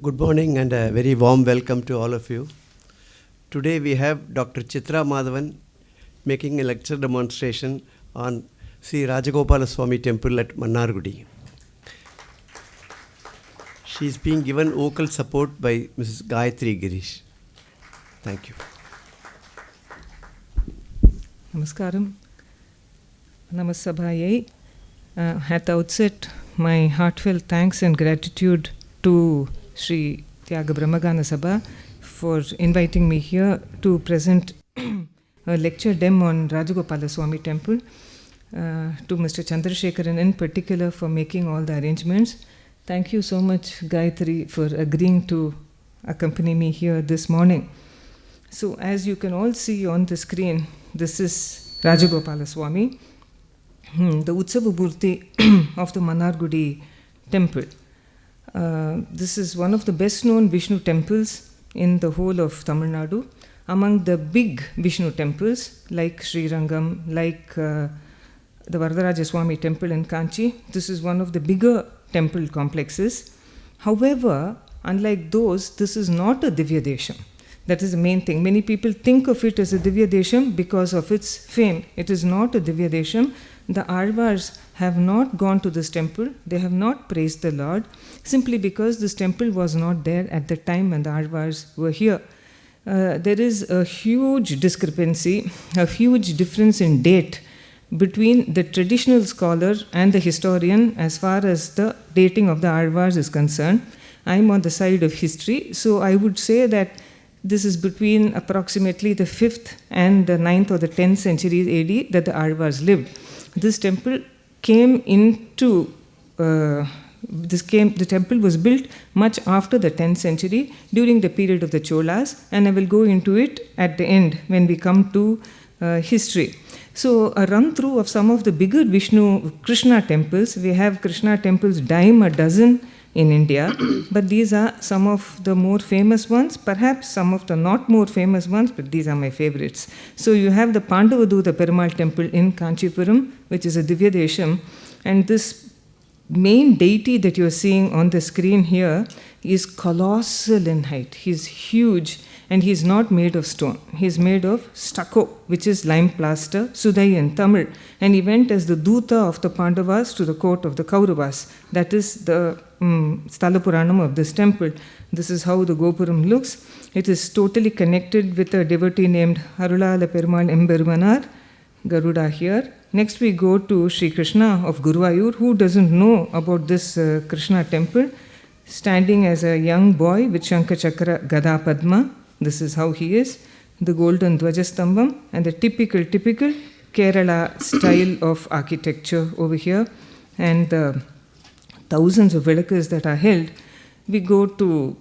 Good morning and a very warm welcome to all of you. Today we have Dr. Chitra Madhavan making a lecture demonstration on Sri Rajagopalaswamy Temple at Mannargudi. She is being given vocal support by Mrs. Gayatri Girish. Thank you. Namaskaram. Namasabhayai. At the outset, my heartfelt thanks and gratitude to Sri Tyaga Brahmagana Sabha for inviting me here to present a lecture dem on Rajagopalaswamy Temple, to Mr. Chandrasekharan in particular for making all the arrangements. Thank you so much, Gayatri, for agreeing to accompany me here this morning. So as you can all see on the screen, this is Rajagopalaswamy, the Utsava Murti of the Mannargudi temple. This is one of the best known Vishnu temples in the whole of Tamil Nadu. Among the big Vishnu temples like Sri Rangam, like the Varadarajaswamy temple in Kanchi, this is one of the bigger temple complexes. However, unlike those, this is not a Divya Desham. That is the main thing. Many people think of it as a Divya Desham because of its fame. It is not a Divya Desham. The Alvars have not gone to this temple. They have not praised the Lord simply because this temple was not there at the time when the Alvars were here. There is a huge discrepancy, a huge difference in date between the traditional scholar and the historian as far as the dating of the Alvars is concerned. I am on the side of history, so I would say that this is between approximately the 5th and the 9th or the 10th centuries AD that the Alvars lived. This temple came into, the temple was built much after the 10th century during the period of the Cholas, and I will go into it at the end when we come to history. So a run through of some of the bigger Vishnu Krishna temples. We have Krishna temples dime a dozen in India, but these are some of the more famous ones, perhaps some of the not more famous ones, but these are my favorites. So you have the Pandavaduta Perumal temple in Kanchipuram, which is a Divya Desham, and this main deity that you're seeing on the screen here is colossal in height. He's huge, and he's not made of stone. He's made of stucco, which is lime plaster, Sudai in Tamil, and he went as the Duta of the Pandavas to the court of the Kauravas. That is the Sthala Puranam of this temple. This is how the Gopuram looks. It is totally connected with a devotee named Arulala Perumal Emberumanar, Garuda here. Next we go to Sri Krishna of Guruvayur. Who doesn't know about this Krishna temple? Standing as a young boy with Shankha Chakra Gada Padma. This is how he is. The golden Dvajastambam and the typical Kerala style of architecture over here. And the thousands of villages that are held. We go to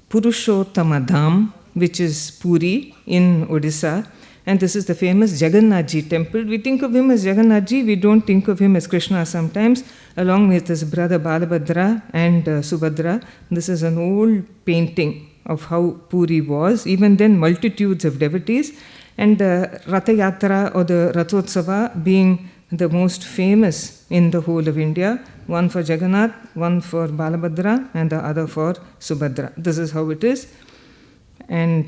Purushottama Dham, which is Puri in Odisha, and this is the famous Jagannathji temple. We think of him as Jagannathji, we don't think of him as Krishna sometimes, along with his brother Balabhadra and Subhadra. This is an old painting of how Puri was, even then multitudes of devotees, and the Ratha Yatra or the Rathotsava being the most famous in the whole of India, one for Jagannath, one for Balabhadra, and the other for Subhadra. This is how it is. And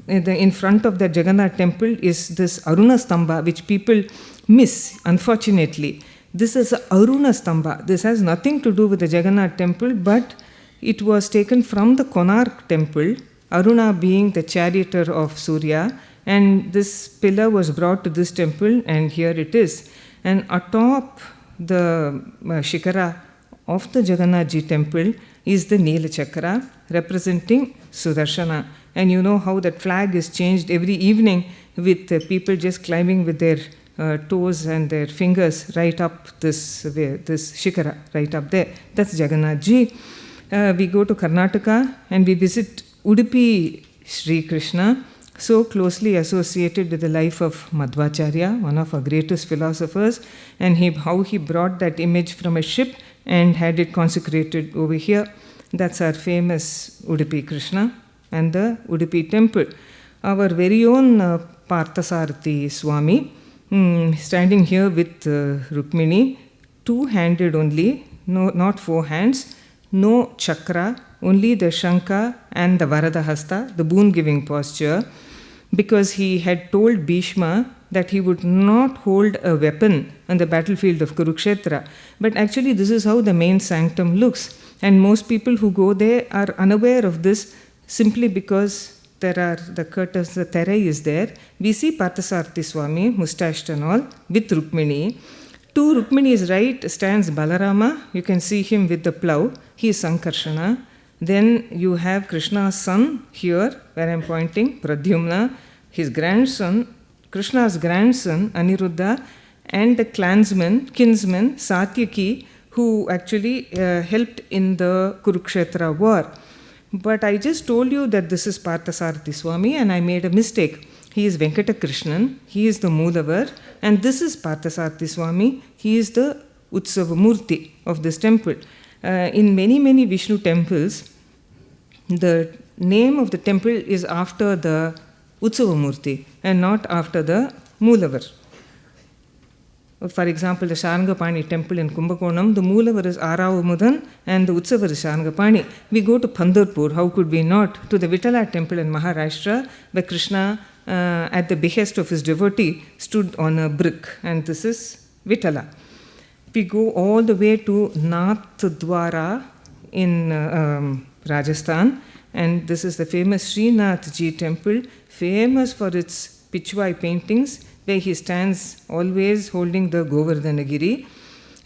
in front of the Jagannath temple is this Aruna Stamba, which people miss, unfortunately. This is Aruna Stamba. This has nothing to do with the Jagannath temple, but it was taken from the Konark temple, Aruna being the charioteer of Surya, and this pillar was brought to this temple, and here it is. And atop the Shikara of the Jagannathji temple is the Neela Chakra representing Sudarshana. And you know how that flag is changed every evening with people just climbing with their toes and their fingers right up this Shikara, right up there. That's Jagannathji. We go to Karnataka and we visit Udupi Sri Krishna, so closely associated with the life of Madhvacharya, one of our greatest philosophers, and how he brought that image from a ship and had it consecrated over here. That's our famous Udupi Krishna and the Udupi temple. Our very own Parthasarathi Swami, standing here with Rukmini, two-handed only, no, not four hands, no chakra, only the Shanka and the Varadahasta, the boon-giving posture, because he had told Bhishma that he would not hold a weapon on the battlefield of Kurukshetra. But actually this is how the main sanctum looks. And most people who go there are unaware of this simply because there are the curtains, the terai is there. We see Parthasarathi Swami, mustached and all, with Rukmini. To Rukmini's right stands Balarama. You can see him with the plough. He is Sankarshana. Then you have Krishna's son here, where I am pointing, Pradyumna, his grandson, Krishna's grandson, Aniruddha, and the kinsman, Satyaki, who actually helped in the Kurukshetra war. But I just told you that this is Parthasarathi Swami, and I made a mistake. He is Venkata Krishnan, he is the Moolavar, and this is Parthasarathi Swami, he is the Utsava Murti of this temple. In many, many Vishnu temples, the name of the temple is after the Utsava Murti and not after the Moolavar. For example, the Sharangapani temple in Kumbakonam, the Moolavar is Aravamudan and the Utsavar is Sharangapani. We go to Pandharpur, how could we not? To the Vitala temple in Maharashtra, where Krishna, at the behest of his devotee, stood on a brick, and this is Vitala. We go all the way to Nathdwara in Rajasthan, and this is the famous Srinathji temple, famous for its Pichwai paintings, where he stands always holding the Govardhanagiri.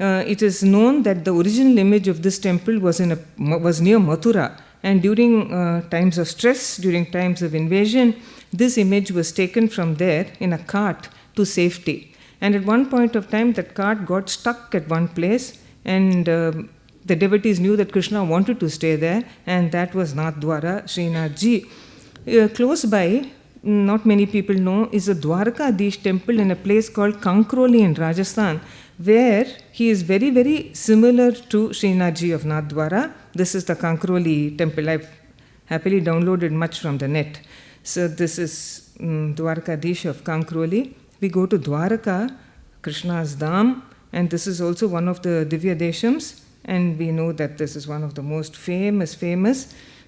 It is known that the original image of this temple was near Mathura, and during times of stress, during times of invasion, this image was taken from there in a cart to safety. And at one point of time, that cart got stuck at one place, and the devotees knew that Krishna wanted to stay there, and that was Nathdwara, Srinathji. Close by, not many people know, is a Dwarkadish temple in a place called Kankroli in Rajasthan, where he is very, very similar to Srinathji of Nathdwara. This is the Kankroli temple. I've happily downloaded much from the net. So this is Dwarkadish of Kankroli. We go to Dwaraka, Krishna's Dham, and this is also one of the Divya Deshams, and we know that this is one of the most famous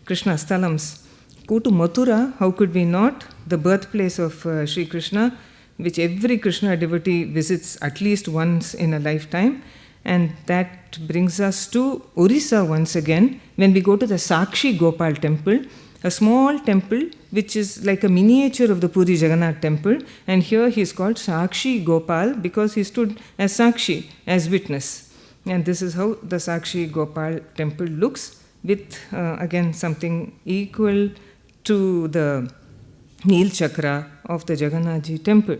Krishna Sthalams. Go to Mathura, how could we not? The birthplace of Sri Krishna, which every Krishna devotee visits at least once in a lifetime. And that brings us to Orissa once again, when we go to the Sakshi Gopal temple, a small temple which is like a miniature of the Puri Jagannath temple. And here he is called Sakshi Gopal because he stood as Sakshi, as witness. And this is how the Sakshi Gopal temple looks, with again something equal to the Neel Chakra of the Jagannathji temple.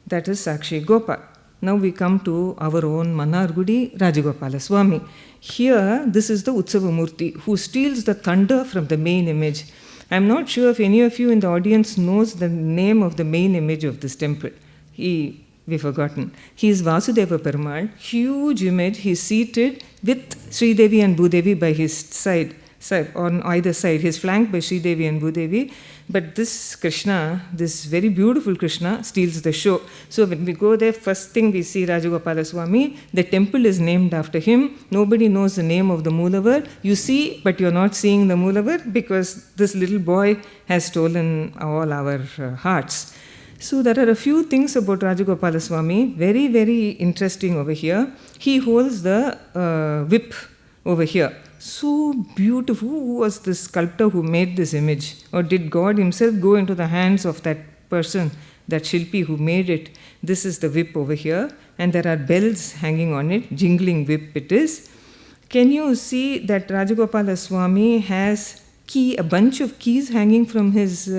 That is Sakshi Gopal. Now we come to our own Mannargudi, Rajagopalaswamy. Here, this is the Utsava Murti who steals the thunder from the main image. I am not sure if any of you in the audience knows the name of the main image of this temple. We've forgotten. He is Vasudeva Perumal, huge image. He is seated with Sridevi and Bhudevi by his side, on either side. He is flanked by Sridevi and Bhudevi. But this Krishna, this very beautiful Krishna, steals the show. So when we go there, first thing we see Rajagopalaswamy. The temple is named after him. Nobody knows the name of the Moolavar. You see, but you're not seeing the Moolavar because this little boy has stolen all our hearts. So there are a few things about Rajagopalaswamy, very, very interesting over here. He holds the whip over here. So beautiful. Who was the sculptor who made this image? Or did God himself go into the hands of that person, that Shilpi who made it? This is the whip over here, and there are bells hanging on it, jingling whip it is. Can you see that Rajagopalaswamy has a bunch of keys hanging from his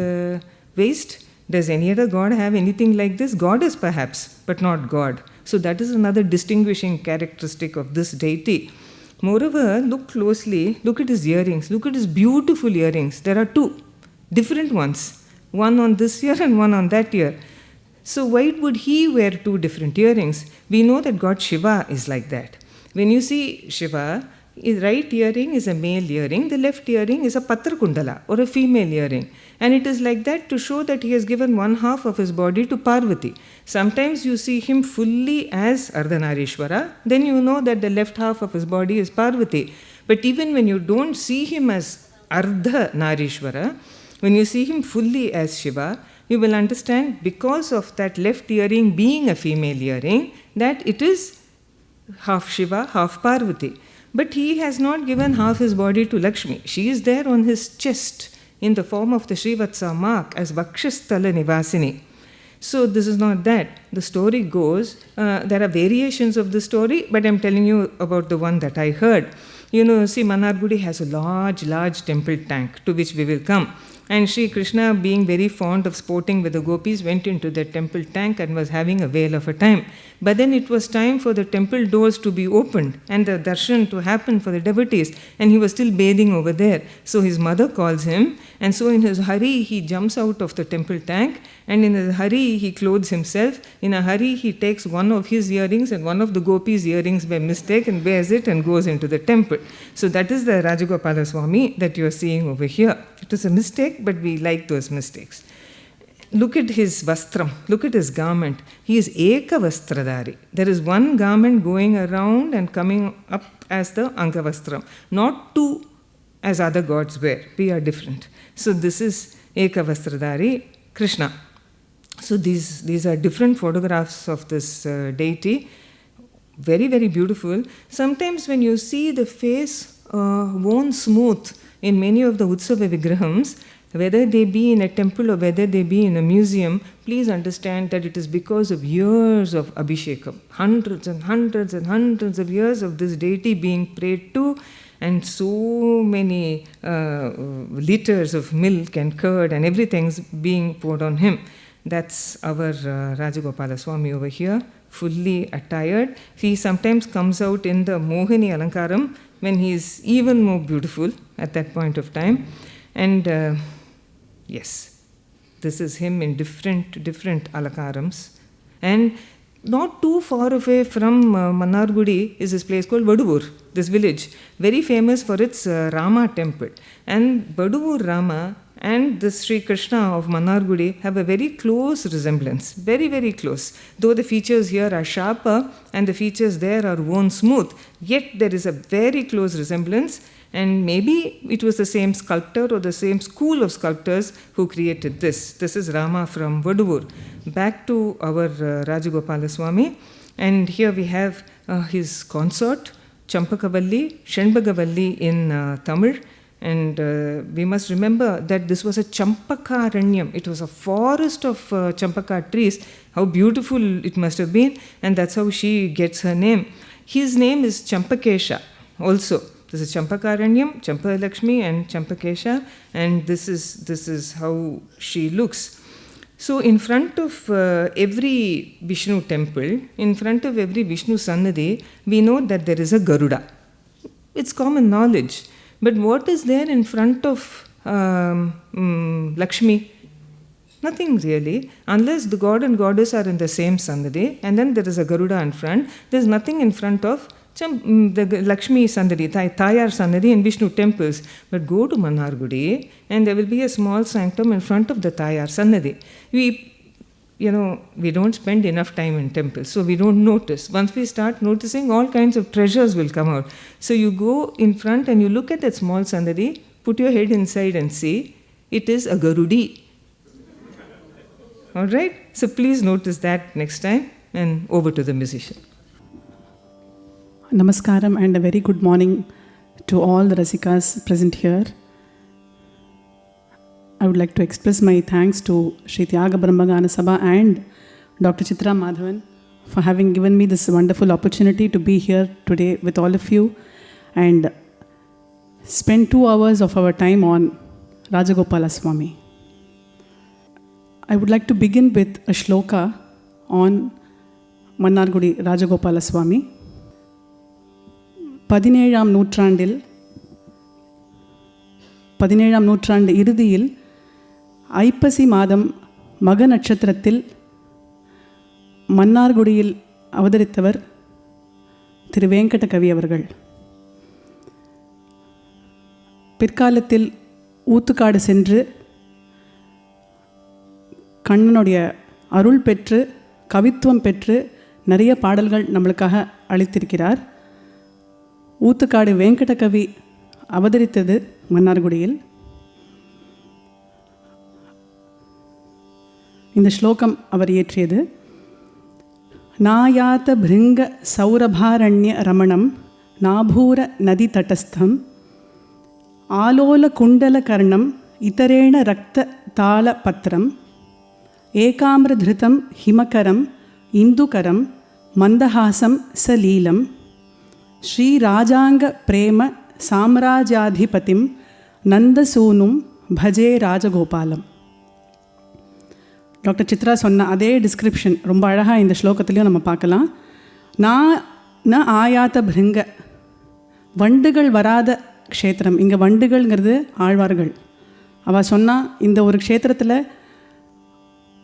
waist? Does any other god have anything like this? Goddess perhaps, but not God. So that is another distinguishing characteristic of this deity. Moreover, look closely, look at his earrings, look at his beautiful earrings. There are two different ones, one on this ear and one on that ear. So why would he wear two different earrings? We know that God Shiva is like that. When you see Shiva, his right earring is a male earring, the left earring is a Patra Kundala or a female earring. And it is like that to show that he has given one half of his body to Parvati. Sometimes you see him fully as Ardhanarishwara, then you know that the left half of his body is Parvati. But even when you don't see him as Ardha Narishwara, when you see him fully as Shiva, you will understand because of that left earring being a female earring, that it is half Shiva, half Parvati. But he has not given half his body to Lakshmi. She is there on his chest in the form of the Srivatsa mark as Vakshasthala Nivasini. So this is not that. The story goes, there are variations of the story, but I'm telling you about the one that I heard. You know, see, Mannargudi has a large temple tank, to which we will come. And Sri Krishna, being very fond of sporting with the gopis, went into the temple tank and was having a whale of a time. But then it was time for the temple doors to be opened and the darshan to happen for the devotees. And he was still bathing over there. So his mother calls him. And so in his hurry, he jumps out of the temple tank. And in a hurry, he clothes himself. In a hurry, he takes one of his earrings and one of the gopis' earrings by mistake and wears it and goes into the temple. So that is the Rajagopalaswamy that you are seeing over here. It was a mistake, but we like those mistakes. Look at his vastram. Look at his garment. He is Eka Vastradari. There is one garment going around and coming up as the Angavastram. Not two as other gods wear. We are different. So this is Eka Vastradari, Krishna. So these are different photographs of this deity. Very, very beautiful. Sometimes when you see the face worn smooth in many of the Utsava Vigrahams, whether they be in a temple or whether they be in a museum, please understand that it is because of years of Abhishekam. Hundreds and hundreds and hundreds of years of this deity being prayed to, and so many liters of milk and curd and everything's being poured on him. That's our Rajagopalaswamy over here, fully attired. He sometimes comes out in the Mohini Alankaram when he is even more beautiful at that point of time. And yes, this is him in different Alakarams. And not too far away from Mannargudi is this place called Vaduvur, this village, very famous for its Rama temple. And Vaduvur Rama and the Sri Krishna of Mannargudi have a very close resemblance, very, very close. Though the features here are sharper and the features there are worn smooth, yet there is a very close resemblance, and maybe it was the same sculptor or the same school of sculptors who created this. This is Rama from Vaduvur. Back to our Rajagopalaswamy, and here we have his consort, Champakavalli, Shenbagavalli in Tamil. And we must remember that this was a Champakaranyam. It was a forest of Champaka trees. How beautiful it must have been. And that's how she gets her name. His name is Champakesha also. This is Champakaranyam, Champalakshmi and Champakesha. And this is how she looks. So in front of every Vishnu temple, in front of every Vishnu Sannadhi, we know that there is a Garuda. It's common knowledge. But what is there in front of Lakshmi? Nothing really. Unless the god and goddess are in the same Sannadhi, and then there is a Garuda in front, there is nothing in front of the Lakshmi Sannadhi, Tayar Sannadhi in Vishnu temples. But go to Mannargudi, and there will be a small sanctum in front of the Tayar Sannadhi. We don't spend enough time in temples, so we don't notice. Once we start noticing, all kinds of treasures will come out. So you go in front and you look at that small Sannadhi, put your head inside and see, it is a Garudi. All right? So please notice that next time, and over to the musician. Namaskaram and a very good morning to all the Rasikas present here. I would like to express my thanks to Sri Tyaga Brahmagana Sabha and Dr. Chitra Madhavan for having given me this wonderful opportunity to be here today with all of you and spend 2 hours of our time on Rajagopalaswamy. I would like to begin with a shloka on Mannargudi Rajagopalaswamy. 17ஆம் நூற்றாண்டு இறுதியில் ஐப்பசி மாதம் மக நட்சத்திரத்தில் மன்னார்குடியில் அவதரித்தவர் திரு வெங்கட கவி அவர்கள். பிற்காலத்தில் ஊத்துக்காடு சென்று கண்ணனுடைய அருள் பெற்று கவித்துவம் பெற்று நிறைய பாடல்கள் நம்மளுக்காக அளித்திருக்கிறார். ஊத்துக்காடு வெங்கடகவி அவதரித்தது மன்னார்குடியில். இந்த ஸ்லோகம் அவர் இயற்றியது. நாயாத பிருங்க சௌரபாரண்ய ரமணம் நாபூர நதி தட்டஸ்தம் ஆலோல குண்டல கர்ணம் இதரேண ரக்த தாள பத்திரம் ஏகாமிரதிருதம் ஹிமகரம் இந்துகரம் மந்தஹாசம் சலீலம் ஸ்ரீராஜாங்க பிரேம சாம்ராஜ்யாதிபதிம் நந்தசூனும் பஜே ராஜகோபாலம். டாக்டர் சித்ரா சொன்ன அதே டிஸ்கிரிப்ஷன் ரொம்ப அழகாக இந்த ஸ்லோகத்துலேயும் நம்ம பார்க்கலாம். ந ஆயாத்த பிருங்க, வண்டுகள் வராத க்ஷேத்திரம். இங்கே வண்டுகள்ங்கிறது ஆழ்வார்கள். அவள் சொன்னால் இந்த ஒரு க்ஷேத்திரத்தில்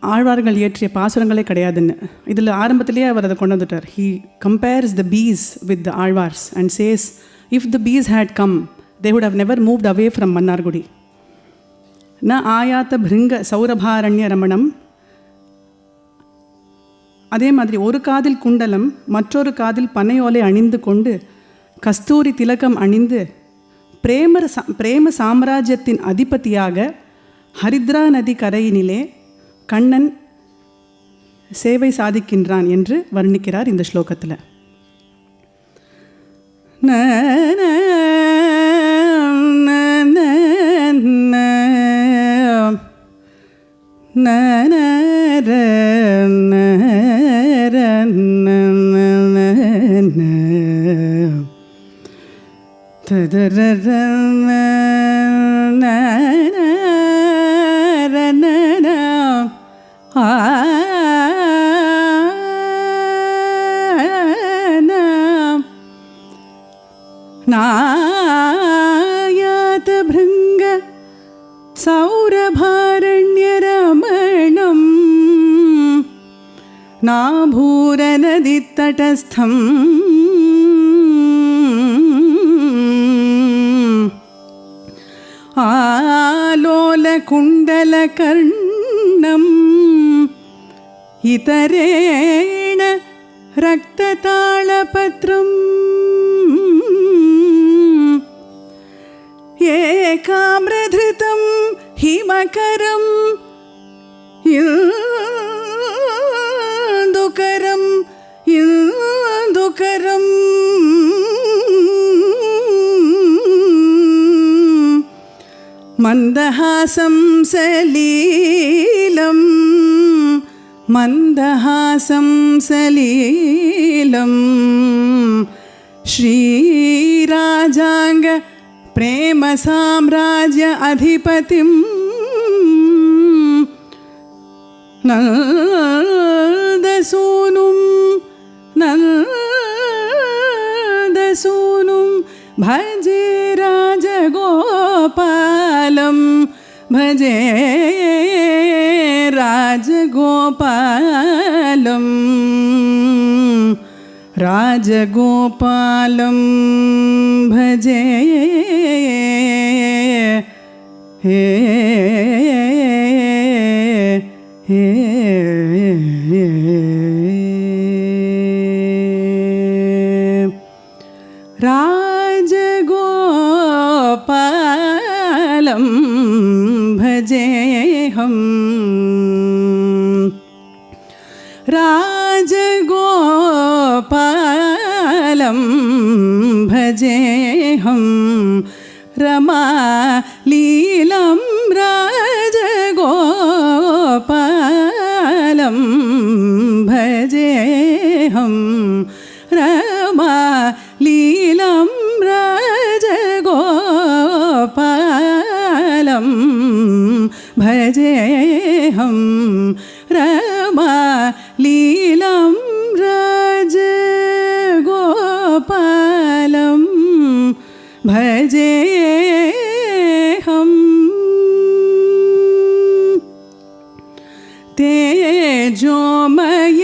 ஆழ்வார்கள் இயற்றிய பாசுரங்களே கிடையாதுன்னு. இதில் ஆரம்பத்திலேயே அவர் அதை கொண்டு வந்துட்டார். He compares the piece with the Alvars and says if the piece had come they would have never moved away from Mannargudi. ந ஆயாத்த பிருங்க சௌரபாரண்ய ரமணம். அதே மாதிரி ஒரு காதில் குண்டலம் மற்றொரு காதில் பனையோலை அணிந்து கொண்டு கஸ்தூரி திலகம் அணிந்து பிரேம சாம்ராஜ்யத்தின் அதிபதியாக ஹரித்ரா நதி கரையினிலே கண்ணன் சேவை சாதிக்கின்றான் என்று வர்ணிக்கிறார் இந்த ஸ்லோகத்தில். நாயாத பிருங்க சௌரபாரண்யரமணம் நாபூரநதி தட்டஸ்தம் ஆலோல குண்டல கர்ணம் இதரேண ரக்ததாளபத்ரம் ஏகாமிரதிருதம் ஹிமகரம் இந்துகரம் இந்துகரம் மந்தஹாசம் சலீலம் மந்தஹாசம் சலீலம் ஸ்ரீராஜாங்க பிரேம சாம்ராஜ்ய அதிபதிம் நந்தசூனும் भजे राजगोपालं भजे राजगोपालं राजगोपालं भजे हे राजगोपालं भजेऽहं राजगोपालं भजेऽहं रमालीलं राजगोपालं भजेऽहं रमालीलं राजगोपालं भजेऽहं रमालीलं राजगोपालं भजेऽहं तेजोमय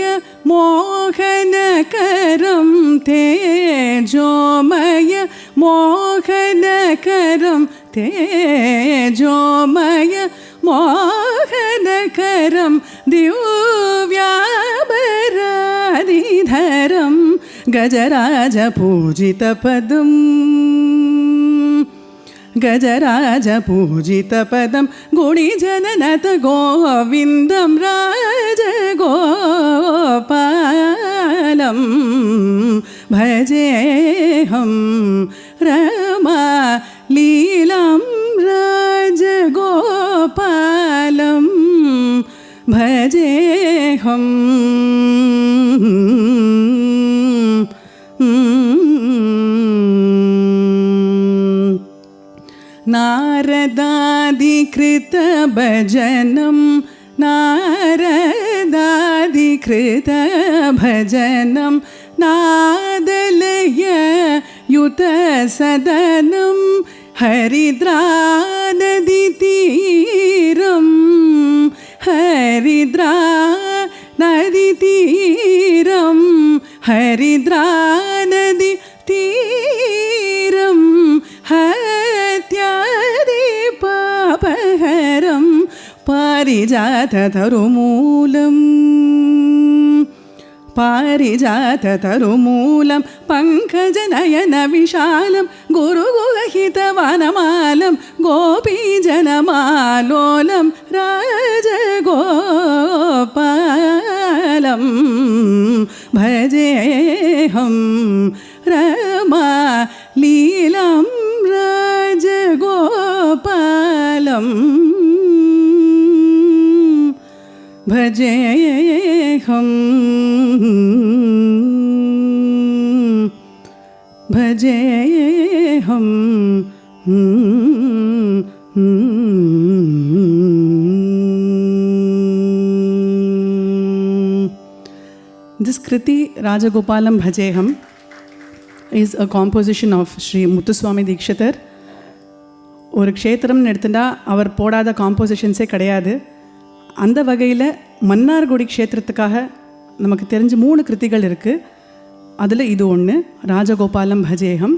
मोहनकरं तेजोमय मोहनकरं तेजोमय मोहनकरं दिव्याभरादिधरं गजराज पूजितपदं गजराज पूजितपदं गुणिजननत गोविन्दं राजगोपालं भजेऽहं Rama लीलां राजगोपालं भजेऽहं नारदादिकृतभजनं नारदादिकृतभजनं नादलययुतसदनं हरिद्रानदीतीरं हरिद्रानदीतीरं हरिद्रानदीतीरं हत्यादिपापहरं पारिजाततरुमूलं पारिजाततरुमूलं पङ्कजनयनविशालं गुरुगुहितवनमालं गोपीजनमालोलं राजगोपालं भजेऽहं Rama लीलां राजगोपालं भजेऽहं भजेऽहं This Kriti Rajagopalam Bhajeham is a composition of Sri Muthuswami Dikshitar. ஒரு க்ஷேத்திரம்னு எடுத்துட்டா அவர் போடாத காம்போசிஷன்ஸே கிடையாது. அந்த வகையில் மன்னார்குடி க்ஷேத்திரத்துக்காக நமக்கு தெரிஞ்ச 3 கிருத்திகள் இருக்குது. அதில் இது ஒன்று, ராஜகோபாலம் பஜேகம்.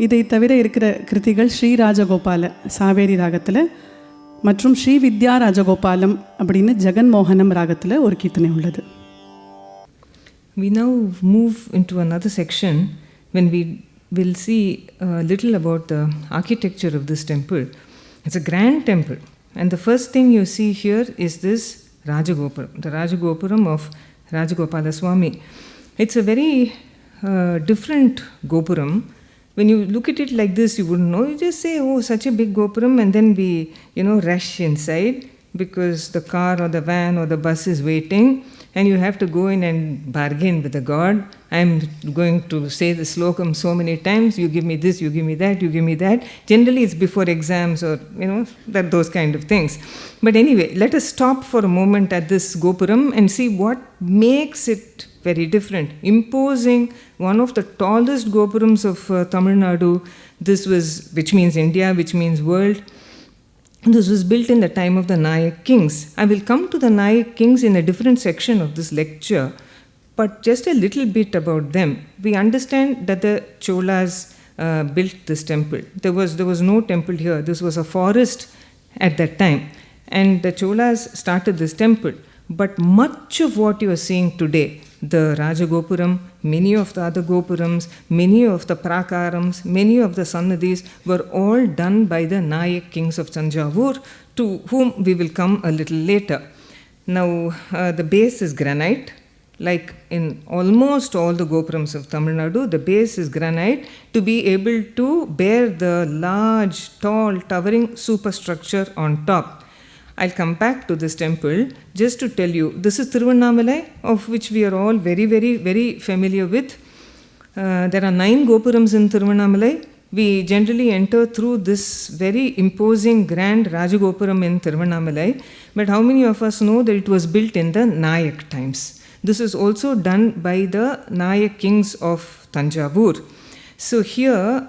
இதை தவிர இருக்கிற கிருத்திகள் ஸ்ரீ ராஜகோபால சாவேரி ராகத்தில் மற்றும் ஸ்ரீ வித்யா ராஜகோபாலம் அப்படின்னு ஜெகன்மோகனம் ராகத்தில் ஒரு கீர்த்தனை உள்ளது. We now move into another section when we will see a little about the architecture of this temple. It's a grand temple, and the first thing you see here is this Rajagopuram, the Rajagopuram of Rajagopalaswamy. It's a very different Gopuram. When you look at it like this, you wouldn't know. You just say, oh, such a big Gopuram, and then we, rush inside because the car or the van or the bus is waiting, and you have to go in and bargain with the god. I'm going to say the slokam so many times, you give me this, you give me that, you give me that. Generally it's before exams or, those kind of things. But anyway, let us stop for a moment at this Gopuram and see what makes it very different. Imposing, one of the tallest Gopurams of Tamil Nadu, which means India, which means world. This was built in the time of the Nayak kings. I will come to the Nayak kings in a different section of this lecture, but just a little bit about them. We understand that the Cholas built this temple. There was no temple here. This was a forest at that time. And the Cholas started this temple. But much of what you are seeing today, the Rajagopuram, many of the other Gopurams, many of the Prakarams, many of the Sannadhis were all done by the Nayak kings of Tanjavur, to whom we will come a little later. Now, the base is granite. Like in almost all the Gopurams of Tamil Nadu, the base is granite to be able to bear the large, tall, towering superstructure on top. I'll come back to this temple just to tell you, this is Tiruvannamalai, of which we are all very, very, very familiar with. There are 9 Gopurams in Tiruvannamalai. We generally enter through this very imposing grand Rajagopuram in Tiruvannamalai. But how many of us know that it was built in the Nayak times? This is also done by the Nayak kings of Tanjavur. So here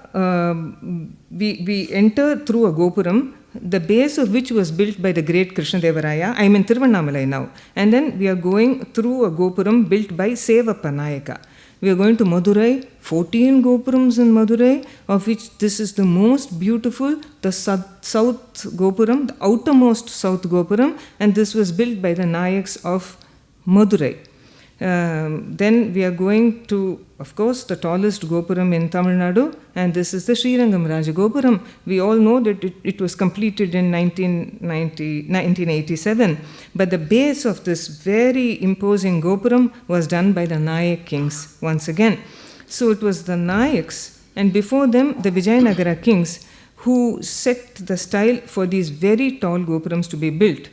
we enter through a Gopuram, the base of which was built by the great Krishnadevaraya. I am in Tiruvannamalai now. And then we are going through a Gopuram built by Sevappa Nayaka. We are going to Madurai, 14 Gopurams in Madurai, of which this is the most beautiful, the south Gopuram, the outermost south Gopuram, and this was built by the Nayaks of Madurai. Then we are going to, of course, the tallest Gopuram in Tamil Nadu, and this is the Srirangam Rajagopuram. We all know that it was completed in 1987, but the base of this very imposing Gopuram was done by the Nayak kings once again. So it was the Nayaks, and before them the Vijayanagara kings, who set the style for these very tall Gopurams to be built.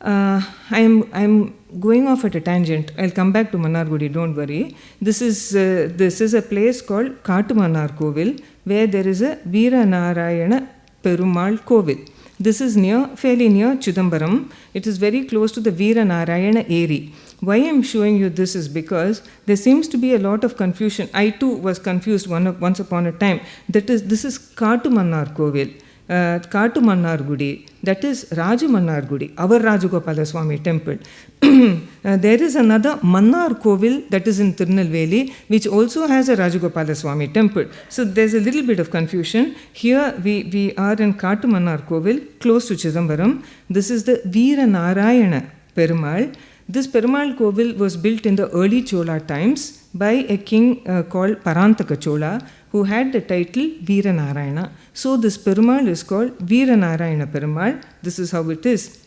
I'm going off at a tangent. I'll come back to Mannargudi, don't worry. This is a place called Katumannar Kovil, where there is a Veera Narayana Perumal Kovil. This is fairly near Chidambaram. It is very close to the Veera Narayana Eri. Why I'm showing you this is because there seems to be a lot of confusion. I too was confused once upon a time. This is Katumannar Kovil. Mannargudi, that is Mannargudi, our Rajagopalaswamy temple. There is another Mannar Kovil that is in Tirunelveli, which also has a Rajagopalaswamy temple. So there's a little bit of confusion. Here we are in Mannar Kovil, close to Chidambaram. This is the Veera Narayana Perumal. This Perumal Kovil was built in the early Chola times by a king called Parantaka Chola, who had the title Veera Narayana. So this Perumal is called Veera Narayana Perumal. This is how it is,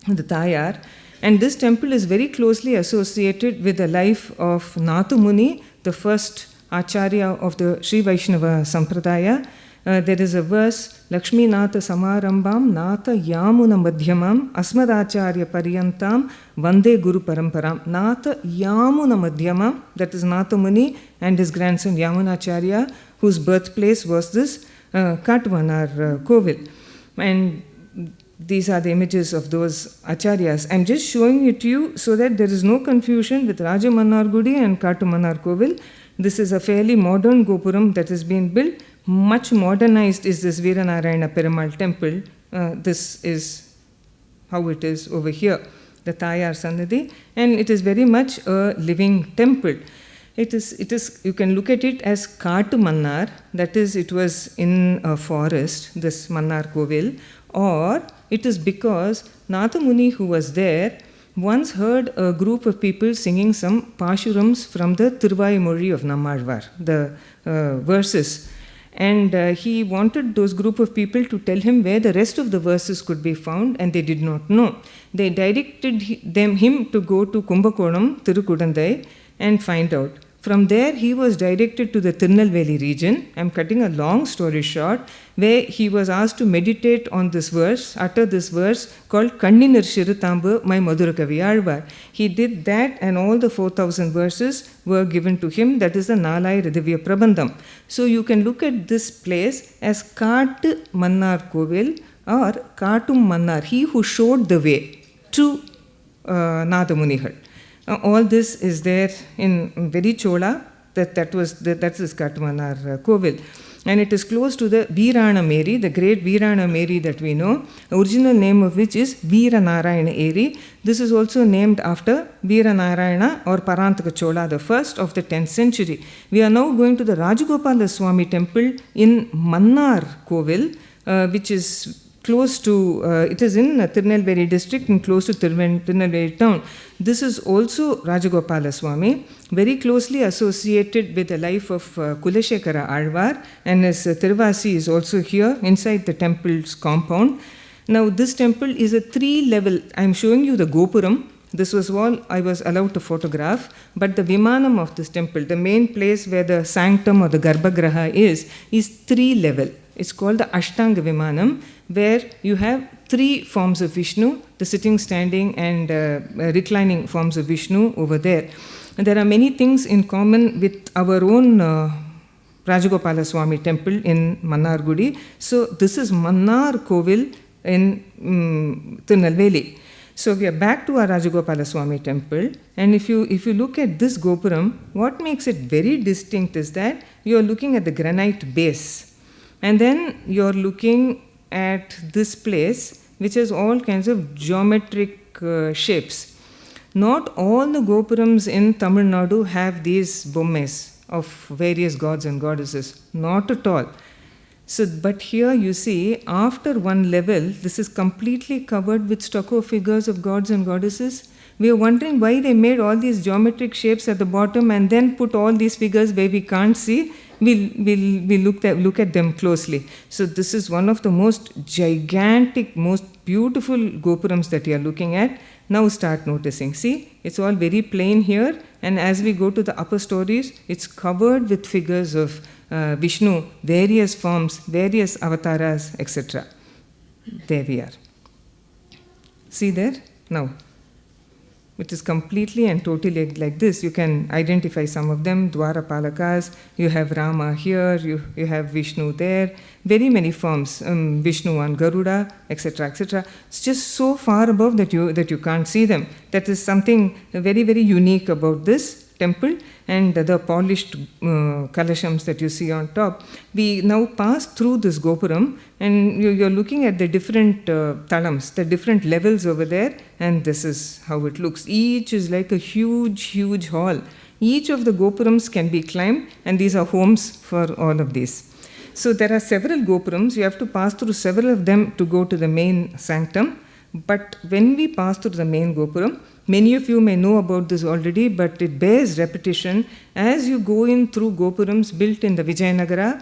the Tayar. And this temple is very closely associated with the life of Natha Muni, the first Acharya of the Sri Vaishnava Sampradaya. There is a verse, Lakshmi Natha Samarambam Natha Yamuna Madhyamam Asmadacharya Pariyantam Vande Guru Paramparam. Natha Yamuna Madhyamam, that is Natha Muni and his grandson Yamunacharya, whose birthplace was this Katumannar Kovil. And these are the images of those acharyas. I'm just showing it to you so that there is no confusion with Mannargudi and Katumannar Kovil. This is a fairly modern Gopuram that has been built. Much modernized is this Veera Narayana Perumal temple. This is how it is over here, the Tayar Sannidhi, and it is very much a living temple. It is. You can look at it as Katumannar, that is, it was in a forest, this Mannar Kovil, or it is because Natha Muni, who was there, once heard a group of people singing some Pashurams from the Tiruvayumozhi of Nammalvar, the verses. And he wanted those group of people to tell him where the rest of the verses could be found, and they did not know. They directed him to go to Kumbakonam, Tirukudandai, and find out. From there, he was directed to the Tirunelveli region. I'm cutting a long story short, where he was asked to meditate on this verse, utter this verse called Kanninir Shirutambu My Madurakavi Alvar. He did that, and all the 4,000 verses were given to him. That is the Nalai Ridivya Prabandham. So you can look at this place as Mannar Kovil or Katum Mannar, he who showed the way to Natha Munihal. All this is there in very Chola, that's this Katumannar Kovil. And it is close to the Veerana Meri, the great Veerana Meri that we know, original name of which is Veera Narayana Eri. This is also named after Veera Narayana or Parantaka Chola, the first of the 10th century. We are now going to the Rajagopalaswamy temple in Mannar Kovil, which is close to, it is in Tirunelveli district and close to Tirunelveli town. This is also Rajagopalaswamy, very closely associated with the life of Kulashekara Alvar, and his Tiruvasi is also here inside the temple's compound. Now this temple is a 3-level, I'm showing you the Gopuram. This was all I was allowed to photograph, but the Vimanam of this temple, the main place where the sanctum or the Garbhagraha is 3-level. It's called the Ashtanga Vimanam, where you have 3 forms of Vishnu, the sitting, standing and reclining forms of Vishnu over there. And there are many things in common with our own Rajagopalaswamy temple in Mannargudi. So this is Mannar Kovil in Tirunelveli. So we are back to our Rajagopalaswamy temple, and if you look at this Gopuram, what makes it very distinct is that you are looking at the granite base. And then you're looking at this place, which has all kinds of geometric shapes. Not all the Gopurams in Tamil Nadu have these bommes of various gods and goddesses. Not at all. So, but here you see, after one level, this is completely covered with stucco figures of gods and goddesses. we are wondering why they made all these geometric shapes at the bottom and then put all these figures where we can't see. We'll look at them closely. So this is one of the most gigantic, most beautiful gopurams that you are looking at. Now start noticing. See, it's all very plain here, and as we go to the upper stories, it's covered with figures of Vishnu, various forms, various avatars, etc. There we are. See there? Now, it is completely and totally like this. You can identify some of them, Dwarapalakas, you have Rama here, you have Vishnu there, very many forms, Vishnu on Garuda, etc., etc. It's just so far above that you can't see them. That is something very, very unique about this temple, and the polished kalashams that you see on top. We now pass through this gopuram, and you're looking at the different talams, the different levels over there, and this is how it looks. Each is like a huge, huge hall. Each of the gopurams can be climbed, and these are homes for all of these. So there are several gopurams. You have to pass through several of them to go to the main sanctum. But when we pass through the main gopuram, many of you may know about this already, but it bears repetition. As you go in through gopurams built in the Vijayanagara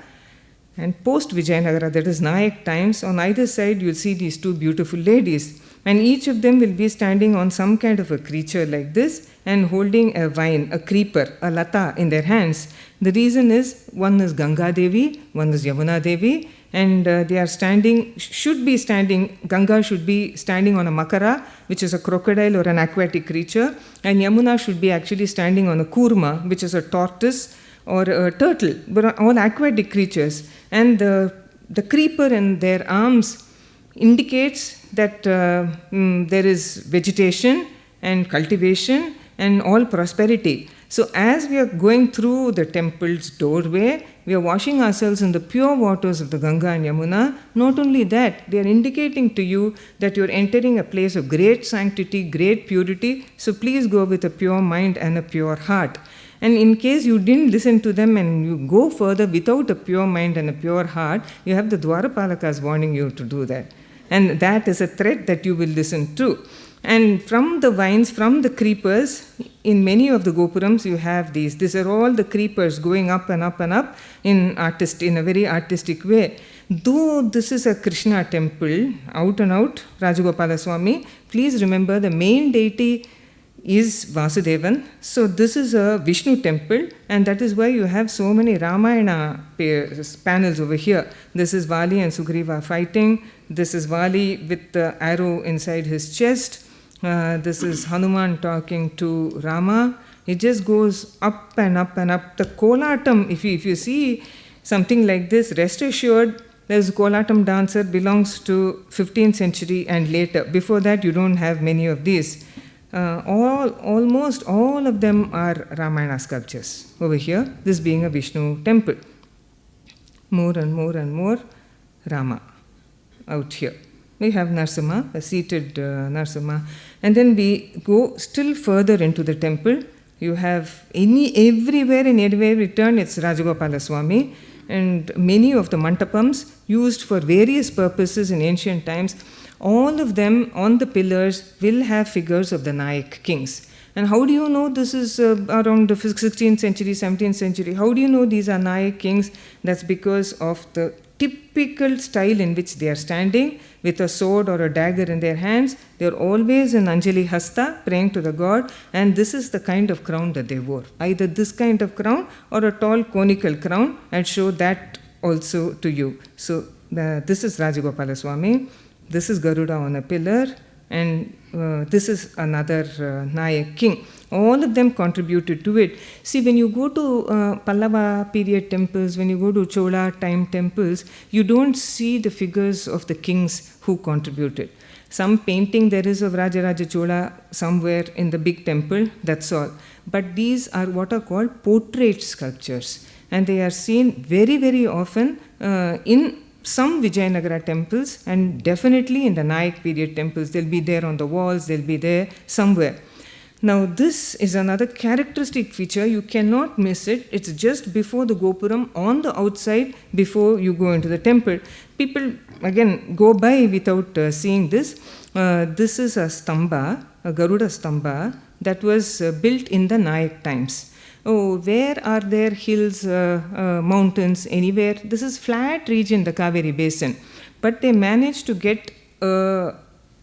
and post-Vijayanagara, that is Nayak times, on either side you'll see these two beautiful ladies. And each of them will be standing on some kind of a creature like this and holding a vine, a creeper, a lata in their hands. The reason is, one is Ganga Devi, one is Yamuna Devi, and they are standing, should be standing, Ganga should be standing on a makara, which is a crocodile or an aquatic creature, and Yamuna should be actually standing on a kurma, which is a tortoise or a turtle, but all aquatic creatures. And the creeper in their arms indicates that there is vegetation and cultivation and all prosperity. So as we are going through the temple's doorway, we are washing ourselves in the pure waters of the Ganga and Yamuna. Not only that, they are indicating to you that you are entering a place of great sanctity, great purity. So please go with a pure mind and a pure heart. And in case you didn't listen to them and you go further without a pure mind and a pure heart, you have the Dwarapalakas warning you to do that. And that is a threat that you will listen to. And from the vines, from the creepers, in many of the gopurams you have these. These are all the creepers going up and up and up in a very artistic way. Though this is a Krishna temple, out and out, Rajagopalaswamy, please remember the main deity is Vasudevan. So this is a Vishnu temple, and that is why you have so many Ramayana panels over here. This is Vali and Sugriva fighting. This is Vali with the arrow inside his chest. This is Hanuman talking to Rama. It just goes up and up and up. The Kolatam, if you see something like this, rest assured, there's a Kolatam dancer, belongs to 15th century and later. Before that, you don't have many of these. Almost all of them are Ramayana sculptures over here, this being a Vishnu temple. More and more and more Rama out here. We have Narsimha, a seated Narsimha. And then we go still further into the temple. You have everywhere and everywhere we turn, it's Rajagopalaswamy. And many of the mantapams used for various purposes in ancient times, all of them on the pillars will have figures of the Nayak kings. And how do you know this is around the 16th century, 17th century? How do you know these are Nayak kings? That's because of the typical style in which they are standing with a sword or a dagger in their hands. They are always in Anjali Hasta, praying to the god, and this is the kind of crown that they wore. Either this kind of crown or a tall conical crown. I'll show that also to you. So this is Rajagopalaswamy. This is Garuda on a pillar, and this is another Nayak king. All of them contributed to it. See, when you go to Pallava period temples, when you go to Chola time temples, you don't see the figures of the kings who contributed. Some painting there is of Rajaraja Chola somewhere in the big temple, that's all. But these are what are called portrait sculptures. And they are seen very, very often in some Vijayanagara temples, and definitely in the Nayak period temples. They'll be there on the walls, they'll be there somewhere. Now this is another characteristic feature, you cannot miss it. It's just before the Gopuram, on the outside, before you go into the temple. People, again, go by without seeing this. This is a stamba, a Garuda Stamba that was built in the Nayak times. Oh, where are there hills, mountains, anywhere? This is flat region, the Kaveri basin. But they managed to get a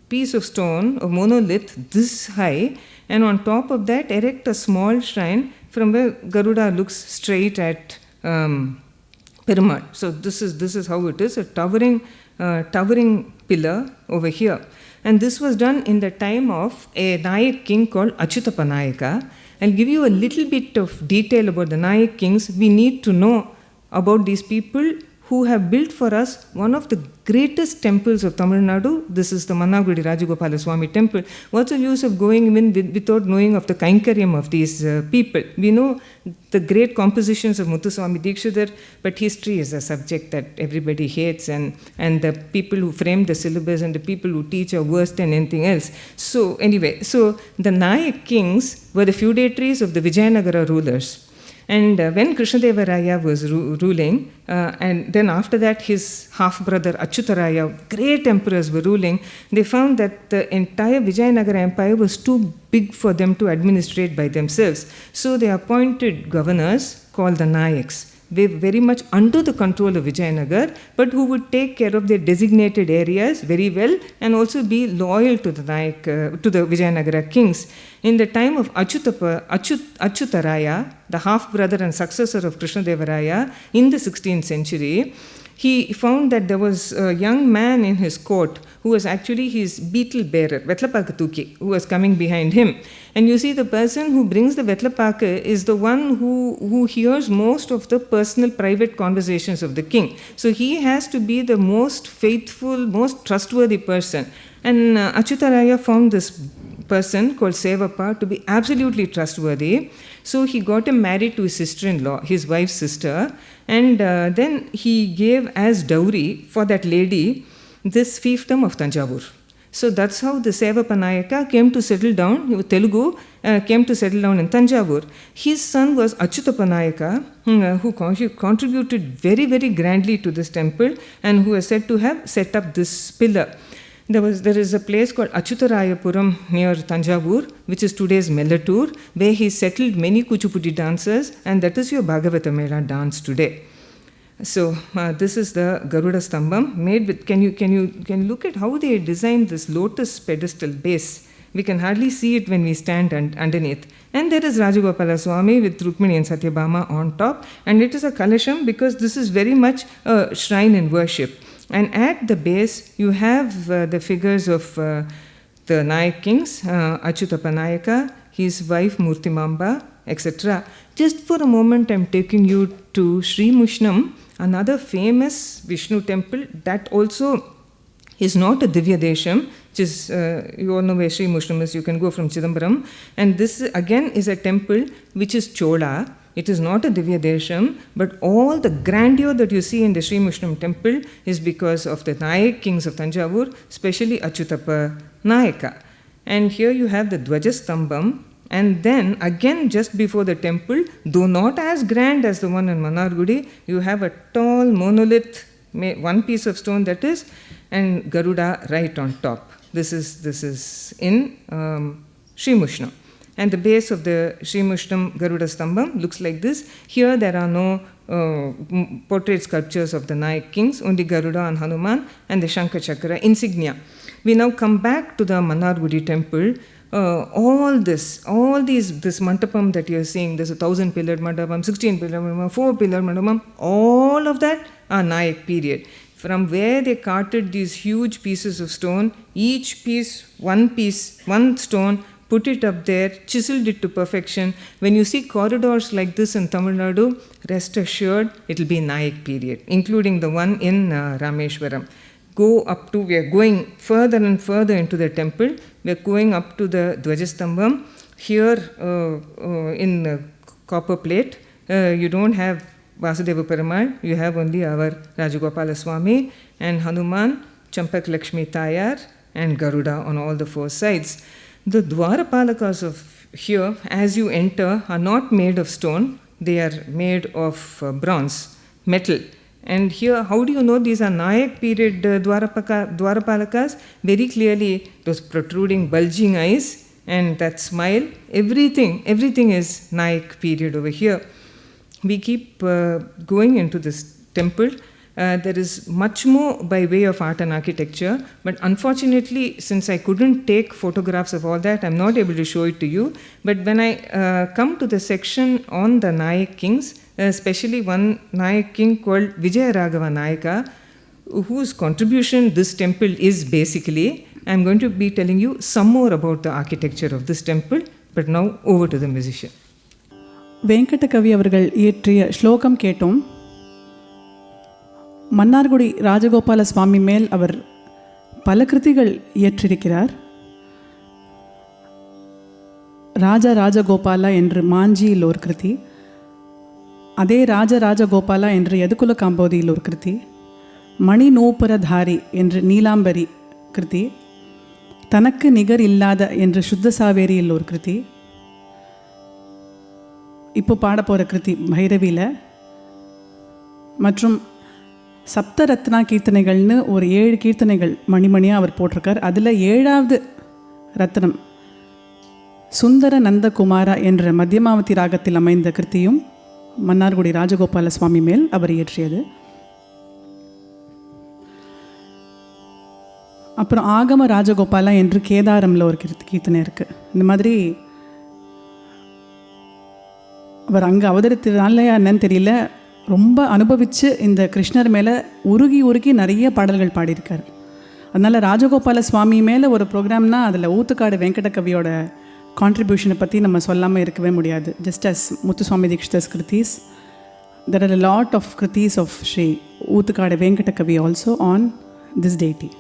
piece of stone, a monolith this high, and on top of that erect a small shrine from where Garuda looks straight at Perumal. So this is how it is, a towering pillar over here. And this was done in the time of a Nayak king called Achyutappa Nayaka. I'll give you a little bit of detail about the Nayak kings. We need to know about these people who have built for us one of the greatest temples of Tamil Nadu. This is the Mannargudi Rajagopalaswamy temple. What's the use of going in without knowing of the Kainkaryam of these people? We know the great compositions of Muthuswamy Dikshidhar, but history is a subject that everybody hates, and the people who frame the syllabus and the people who teach are worse than anything else. So anyway, so the Nayak kings were the feudatories of the Vijayanagara rulers. And when Krishnadeva Raya was ruling, and then after that his half-brother Achyutaraya, great emperors were ruling, they found that the entire Vijayanagara empire was too big for them to administrate by themselves. So they appointed governors called the Nayaks. They were very much under the control of Vijayanagar, but who would take care of their designated areas very well and also be loyal to the Vijayanagara kings. In the time of Achyutaraya, the half-brother and successor of Krishnadeva Raya, in the 16th century, he found that there was a young man in his court who was actually his beetle bearer, Vetlapakatuki, who was coming behind him. And you see, the person who brings the Vetlapaka is the one who hears most of the personal, private conversations of the king. So he has to be the most faithful, most trustworthy person. And Achyutaraya found this person called Sevappa to be absolutely trustworthy. So he got him married to his sister-in-law, his wife's sister, and then he gave as dowry for that lady this fiefdom of Tanjavur. So that's how the Sevappa Nayaka came to settle down, Telugu, came to settle down in Tanjavur. His son was Achyutappa Nayaka, who contributed very, very grandly to this temple and who is said to have set up this pillar. There is a place called Achyutarayapuram near Tanjavur, which is today's Mellattur, where he settled many Kuchipudi dancers, and that is your Bhagavata Mela dance today. So this is the Garuda Stambam made with. Can you look at how they designed this lotus pedestal base? We can hardly see it when we stand underneath. And there is Rajagopalaswamy with Rukmini and Satyabhama on top, and it is a kalasham because this is very much a shrine in worship. And at the base, you have the figures of the Nayak kings, Achyutappa Nayaka, his wife Murtimamba, etc. Just for a moment, I'm taking you to Sri Mushnam, another famous Vishnu temple that also is not a Divya Desham, which is, you all know where Sri Mushnam is, you can go from Chidambaram. And this again is a temple which is Chola. It is not a Divya Desham, but all the grandeur that you see in the Sri Mushnam temple is because of the Nayak kings of Tanjavur, especially Achyutappa Nayaka. And here you have the Dwajastambam, and then again just before the temple, though not as grand as the one in Mannargudi, you have a tall monolith, one piece of stone that is, and Garuda right on top. This is in Sri Mushnam. And the base of the Sri Mushnam Garuda Stambam looks like this. Here there are no portrait sculptures of the Nayak kings, only Garuda and Hanuman and the Shankha Chakra insignia. We now come back to the Mannargudi temple. All this mandapam that you are seeing, there's a 1,000-pillared mandapam, 16-pillared mandapam, 4-pillared mandapam, all of that are Nayak period. From where they carted these huge pieces of stone, each piece, one stone, put it up there, chiseled it to perfection. When you see corridors like this in Tamil Nadu, rest assured it will be Nayak period, including the one in Rameshwaram. We are going further and further into the temple. We are going up to the Dwajastambam. Here in the copper plate, you don't have Vasudeva Perumal, you have only our Rajagopalaswamy and Hanuman, Champak Lakshmi Tayar, and Garuda on all the four sides. The Dwarapalakas of here, as you enter, are not made of stone, they are made of bronze, metal. And here, how do you know these are Nayak period Dwarapalakas? Very clearly, those protruding, bulging eyes, and that smile, everything is Nayak period over here. We keep going into this temple. There is much more by way of art and architecture, but unfortunately, since I couldn't take photographs of all that, I'm not able to show it to you. But when I come to the section on the Nayak kings, especially one Nayak king called Vizha Nayaka, whose contribution this temple is basically, I'm going to be telling you some more about the architecture of this temple, but now over to the musician. Venkatakavi அவர்கள் இயற்றிய ஸ்லோகம் கேட்டோம். மன்னார்குடி ராஜகோபால சுவாமி மேல் அவர் பல கிருதிகள் இயற்றிருக்கிறார். ராஜகோபாலா என்று மாஞ்சியில் ஒரு கிருதி, அதே ராஜகோபாலா என்று யதுகுல காம்போதியில் ஒரு கிருதி, மணி நூபுரதாரி என்று நீலாம்பரி கிருதி, தனக்கு நிகர் இல்லாத என்று சுத்த சாவேரியில் ஒரு கிருதி, இப்போ பாட போகிற கிருதி பைரவியில், மற்றும் சப்தரத்னா கீர்த்தனைகள்னு ஒரு 7 கீர்த்தனைகள் மணிமணியாக அவர் போட்டிருக்கார். அதில் 7வது ரத்னம் சுந்தர நந்தகுமாரா என்ற மத்தியமாவதி ராகத்தில் அமைந்த கிருத்தியும் மன்னார்குடி ராஜகோபால சுவாமி மேல் அவர் இயற்றியது. அப்புறம் ஆகம ராஜகோபாலா என்று கேதாரமில் ஒரு கீர்த்தனை இருக்குது. இந்த மாதிரி அவர் அங்கே அவதரித்ததுனால என்னன்னு தெரியல, ரொம்ப அனுபவித்து இந்த கிருஷ்ணர் மேலே உருகி நிறைய பாடல்கள் பாடியிருக்கார். அதனால் ராஜகோபால சுவாமி மேலே ஒரு ப்ரோக்ராம்னா அதில் ஊத்துக்காடு வெங்கடகவியோட கான்ட்ரிபியூஷனை பற்றி நம்ம சொல்லாமல் இருக்கவே முடியாது. Just as Muthuswami Dikshitar's kritis, there are a lot of kritis of Sri Oothukkadu Venkatakavi also on this deity.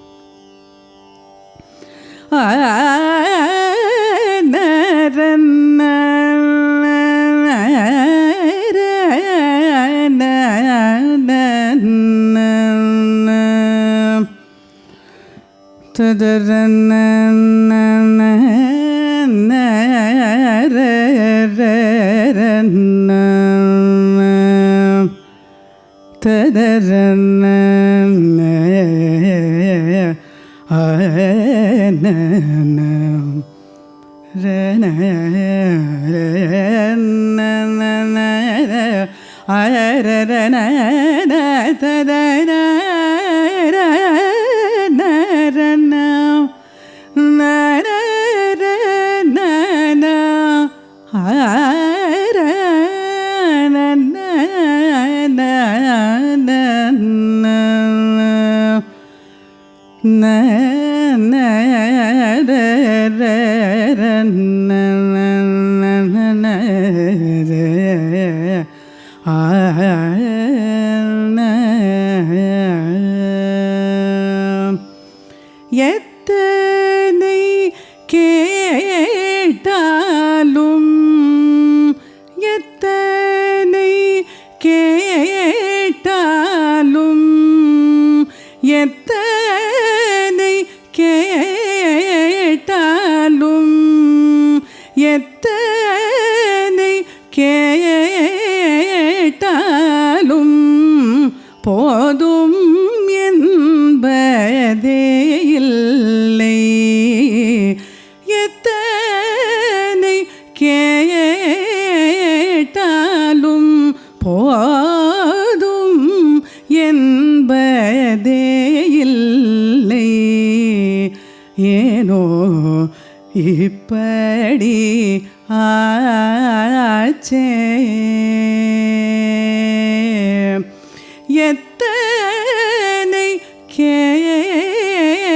எத்தனை கேட்டாலும் எத்தனை கேட்டாலும் எத்தனை கேட்டாலும் எத்தனை கேட்டாலும் போதும் என்பதே இல்லை. எத்தனை கேட்டாலும் போதும் என்பதே இல்லை. ஏனோ இப்படி ஆச்சே. எத்தனை கேட்டாலும்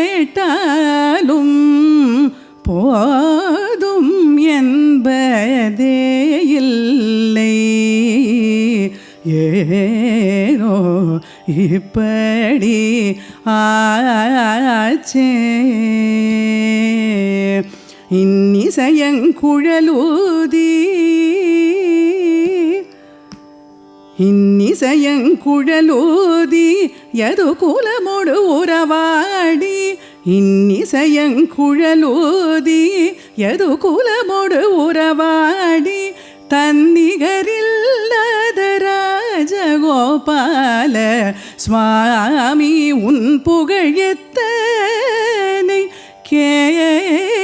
போதும் என்பதே இல்லை. ஏனோ இப்படி ஆச்சே. இன்னிசையங்குழலூதி இன்னிசையங்குழலூதி யது குலமொடு உறவாடி. இன்னிசையங்குழலூதி யது குலமொடு உறவாடி. தன்னிகரில்லாத ராஜகோபால சுவாமி உன் புகழ் எத்தனை கேட்டாலும்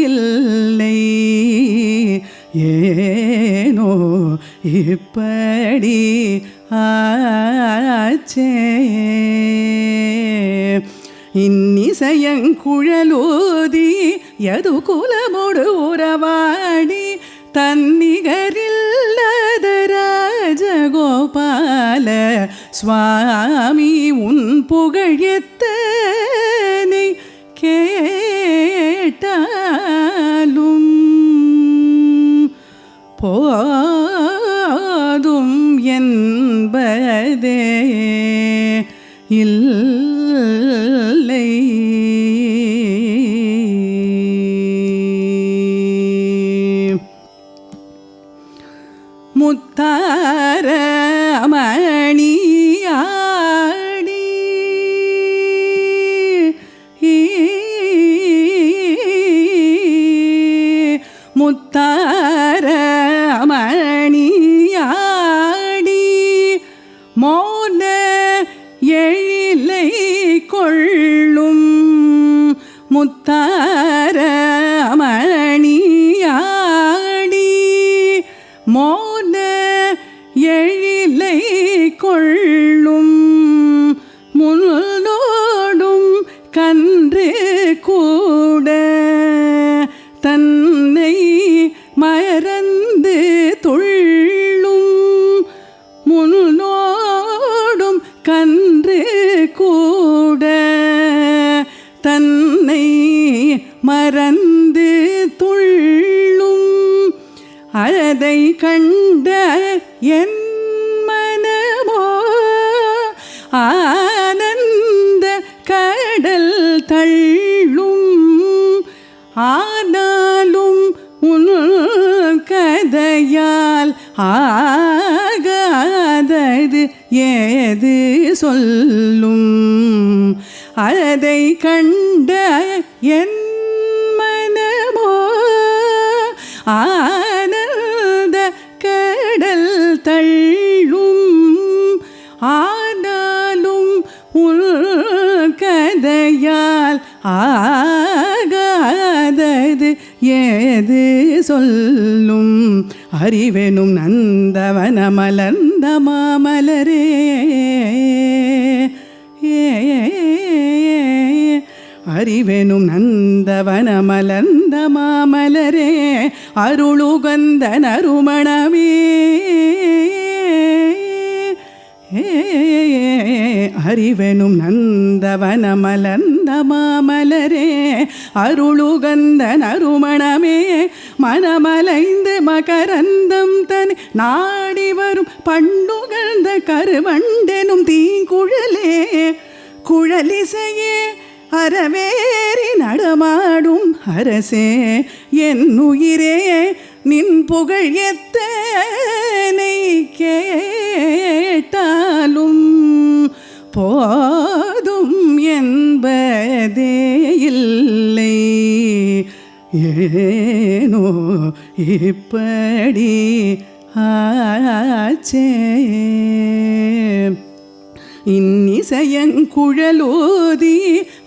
இல்லை, ஏனோ இப்படி ஆச்சே. இன்னிசையங்குழலூதி யது குலமொடு உறவாடி தன்னிகரில்லத ராஜகோபால சுவாமி உன் புகழெத்தனை கேட்டாலும் போதும் என்பதே இல்லை. முத்தாரமணியாடி முத்தாரமணியாடி மௌன எழிலை கொள்ளும் முத்தாரமணியாடி மௌன எழிலை கொள்ளும் முன்னோடும் கன்று கூட தன்னை மறந்து துள்ளும் முன்னோடும் கன்று கூட தன்னை மறந்து துள்ளும் அதை கண்ட என் மனமோ ஆனந்த கடல் தள்ளும். ஆனாலும் உன் கதையால் ஆகாதது ஏது சொல்லும். அதை கண்ட என் மனமோ ஆனந்த கடல் தள்ளும். ஆனாலும் உன் கதையால் ஆகாதது ஏது சொல்லும். அறிவெனும் நந்தவன மலர்ந்த மாமலரே அறிவெனும் நந்தவன மலர்ந்த மாமலரே அருளுகந்த நறுமணமே அறிவெனும் நந்தவன மலர்ந்த மாமலரே அருளுகந்த நறுமணமே மனமலைந்து மகரந்தம் தன் நாடி வரும் பண்டுகழ்ந்த கருவண்டெனும் தீங்குழலே குழலிசையே அறவேறி நடமாடும் அரசே என் உயிரே நின் புகழ் எத்தனை கேட்டாலும் போதும் என்பதே இல்லை. ஏனோ இப்படி ஆச்சே. இன்னிசையங்குழலூதி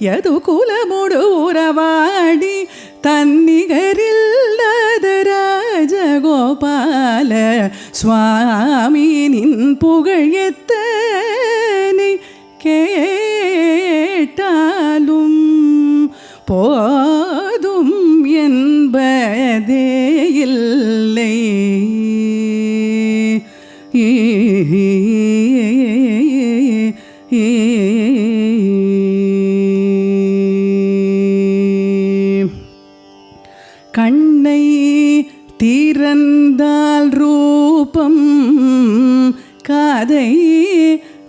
யது குலமொடு உறவாடி தன்னிகரில்லத ராஜகோபால சுவாமி நின் புகழ் எத்தனை கேட்டாலும் போதும் என்பதே இல்லை. கண்ணை திறந்தால் ரூபம் காதை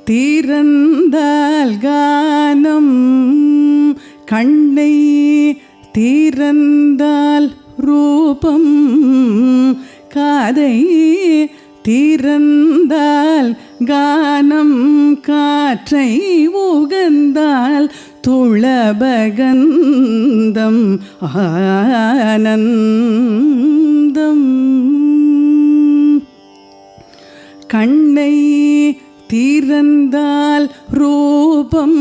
திறந்தால் கானம். கண்ணை திறந்தால் ரூபம் காதை திறந்தால் கானம். காற்றை உகந்தால் துளபகந்தம் ஆனந்தம். கண்ணை திறந்தால் ரூபம்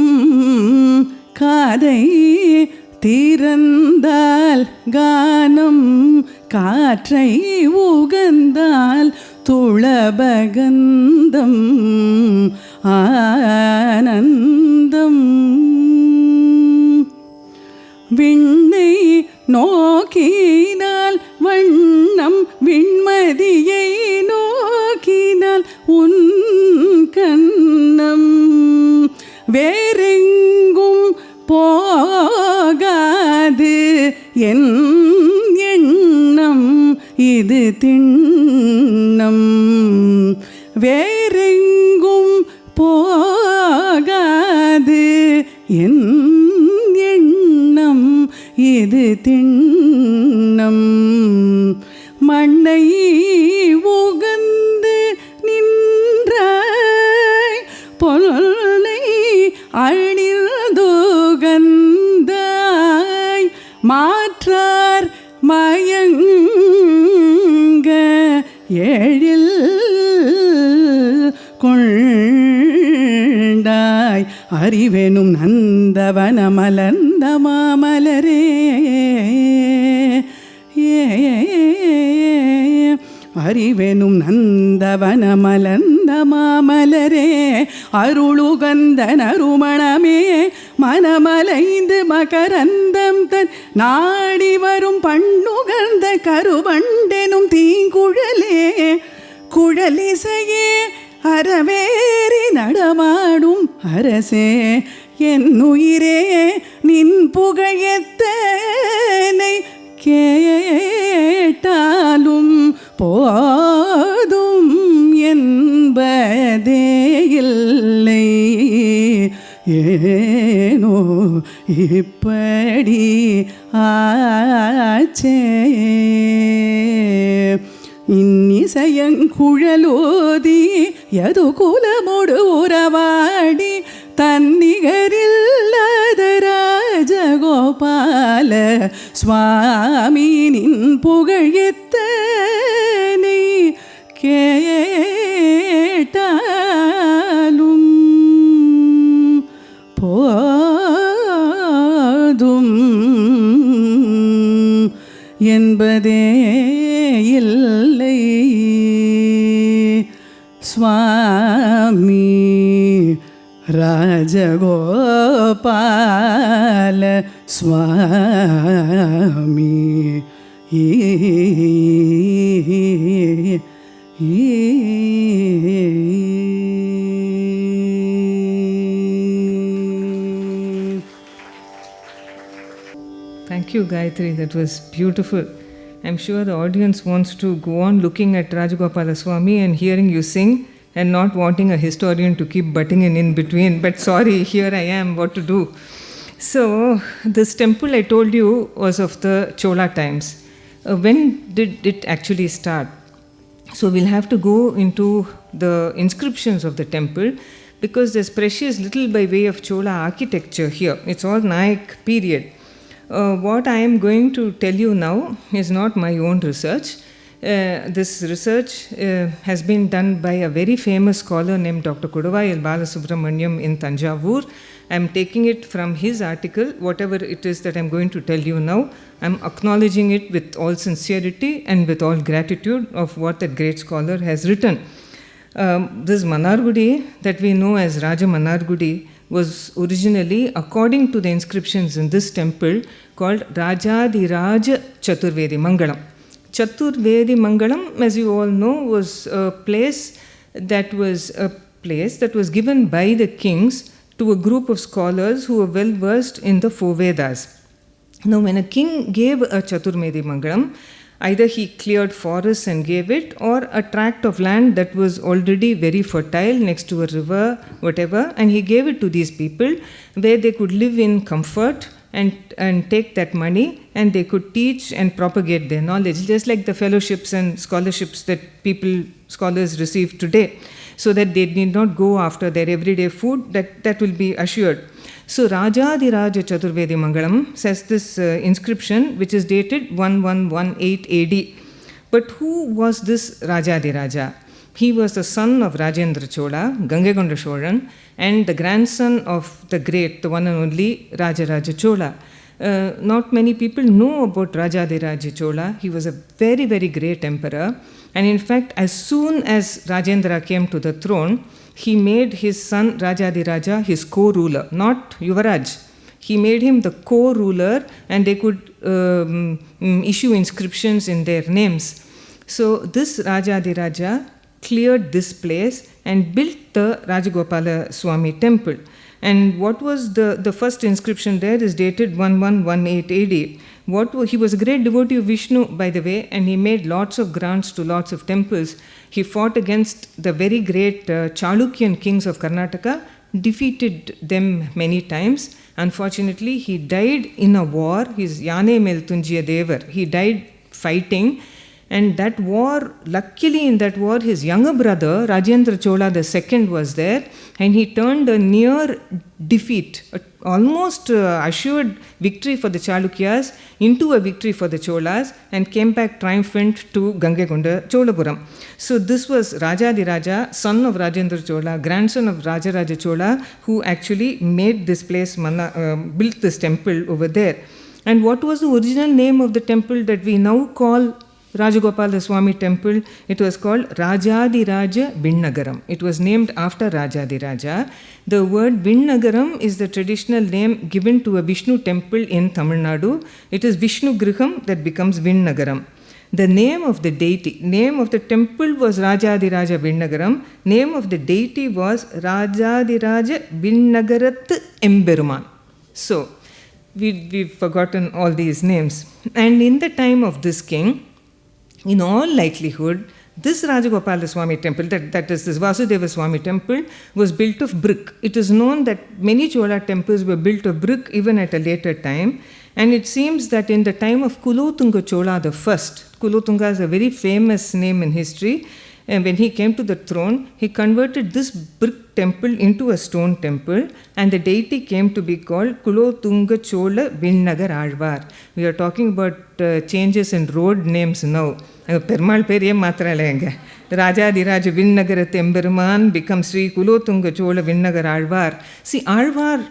காதை திறந்தால் கானம் காற்றை உகந்தால் துளபகந்தம் ஆனந்தம். விண்ணை நோக்கினால் வண்ணம் விண்மதியை நோக்கினால் உன் கண்ணம் வேறெங்கும் போகாது என் எண்ணம் இது திண்ணம். வேறெங்கும் போகாது என் எண்ணம் இது திண்ணம். மண்ணை உகந்து நின்றாய் பொல்லை அணிந்துகந்தாய் மாற்றார் மயங்க எழில் கொண்டாய் அறிவெனும் நந்தவன மலர்ந்த மாமலரே. அறிவெனும் நந்தவன மலர்ந்த மாமலரே அருளுகந்த நறுமணமே மனமலைந்து மகரந்தம் தன் நாடி வரும் பண்ணுகந்த கருவண்டெனும் தீங்குழலே குழலிசையே அறவேறி நடமாடும் அரசே என் உயிரே நின் புகழெத்தனை கேட்டாலும் போதும் என்பதே இல்லை. ஏனோ இப்படி ஆச்சே. இன்னிசையங்குழலோதி யது குலமோடு உறவாடி தன்னிகரில்லாத ராஜகோபால சுவாமி நின் புகழெத்தனை கேட்டாலும் போதும் என்பதே இல்லை. சுவாமி ராஜகோபால சுவாமி. Thank you, Gayatri. That was beautiful. I'm sure the audience wants to go on looking at Rajagopalaswamy and hearing you sing and not wanting a historian to keep butting in between. But sorry, here I am, what to do? So, this temple I told you was of the Chola times. When did it actually start? So, we'll have to go into the inscriptions of the temple because there's precious little by way of Chola architecture here. It's all Nayak period. What I am going to tell you now is not my own research. This research has been done by a very famous scholar named Dr. Kodavayil Balasubramaniam in Tanjavur. I am taking it from his article. Whatever it is that I am going to tell you now, I am acknowledging it with all sincerity and with all gratitude of what that great scholar has written. This Mannargudi that we know as Raja Mannargudi was originally, according to the inscriptions in this temple, called Rajadiraja Chaturvedi Mangalam. Chaturvedi Mangalam, as you all know, was a place that was given by the kings to a group of scholars who were well versed in the four Vedas. Now, when a king gave a Chaturvedi Mangalam, either he cleared forests and gave it, or a tract of land that was already very fertile next to a river, whatever, and he gave it to these people where they could live in comfort and take that money and they could teach and propagate their knowledge, just like the fellowships and scholarships that scholars receive today, so that they need not go after their everyday food, that will be assured. So Rajadiraja Chaturvedi Mangalam says this inscription, which is dated 1118 AD. But who was this Rajadiraja? He was the son of Rajendra Chola, Gangakonda Cholan, and the grandson of the great, the one and only Rajaraja Chola. Not many people know about Rajadiraja Chola. He was a very, very great emperor. And in fact, as soon as Rajendra came to the throne, he made his son Rajadiraja his co-ruler, not Yuvaraj. He made him the co-ruler, and they could issue inscriptions in their names. So this Rajadiraja cleared this place and built the Rajagopalaswamy temple. And what was the first inscription there is dated 1118 AD. He was a great devotee of Vishnu, by the way, and he made lots of grants to lots of temples. He fought against the very great Chalukyan kings of Karnataka, defeated them many times. Unfortunately, he died in a war. His Yane Meltunjiya Devar. He died fighting. And that war, luckily in that war, his younger brother, Rajendra Chola II, was there, and he turned a near defeat, almost assured victory for the Chalukyas into a victory for the Cholas, and came back triumphant to Gangekonda Cholapuram. So this was Rajadiraja, son of Rajendra Chola, grandson of Rajaraja Chola, who actually made this place, built this temple over there. And what was the original name of the temple that we now call Rajagopalaswamy temple? It was called Rajadiraja Vinnagaram. It was named after Rajadiraja. The word Vinnagaram is the traditional name given to a Vishnu temple in Tamil Nadu. It is Vishnu Griham that becomes Vinnagaram. The name of the deity, name of the temple was Rajadiraja Vinnagaram. Name of the deity was Rajadiraja Vinnagarat Emberuman. So, we've forgotten all these names. And in the time of this king, in all likelihood, this Rajagopalaswamy temple, that is this Vasudeva Swami temple, was built of brick. It is known that many Chola temples were built of brick even at a later time. And it seems that in the time of Kulothunga Chola I, Kulothunga is a very famous name in history, and when he came to the throne, he converted this brick temple into a stone temple, and the deity came to be called Kulothunga Chola Vinnagar Alvar. We are talking about changes in road names now. Permal Periya Matralenga. Rajadiraja Vinnagarat Emberuman becomes Sri Kulothunga Chola Vinnagar Alvar. See, Alvar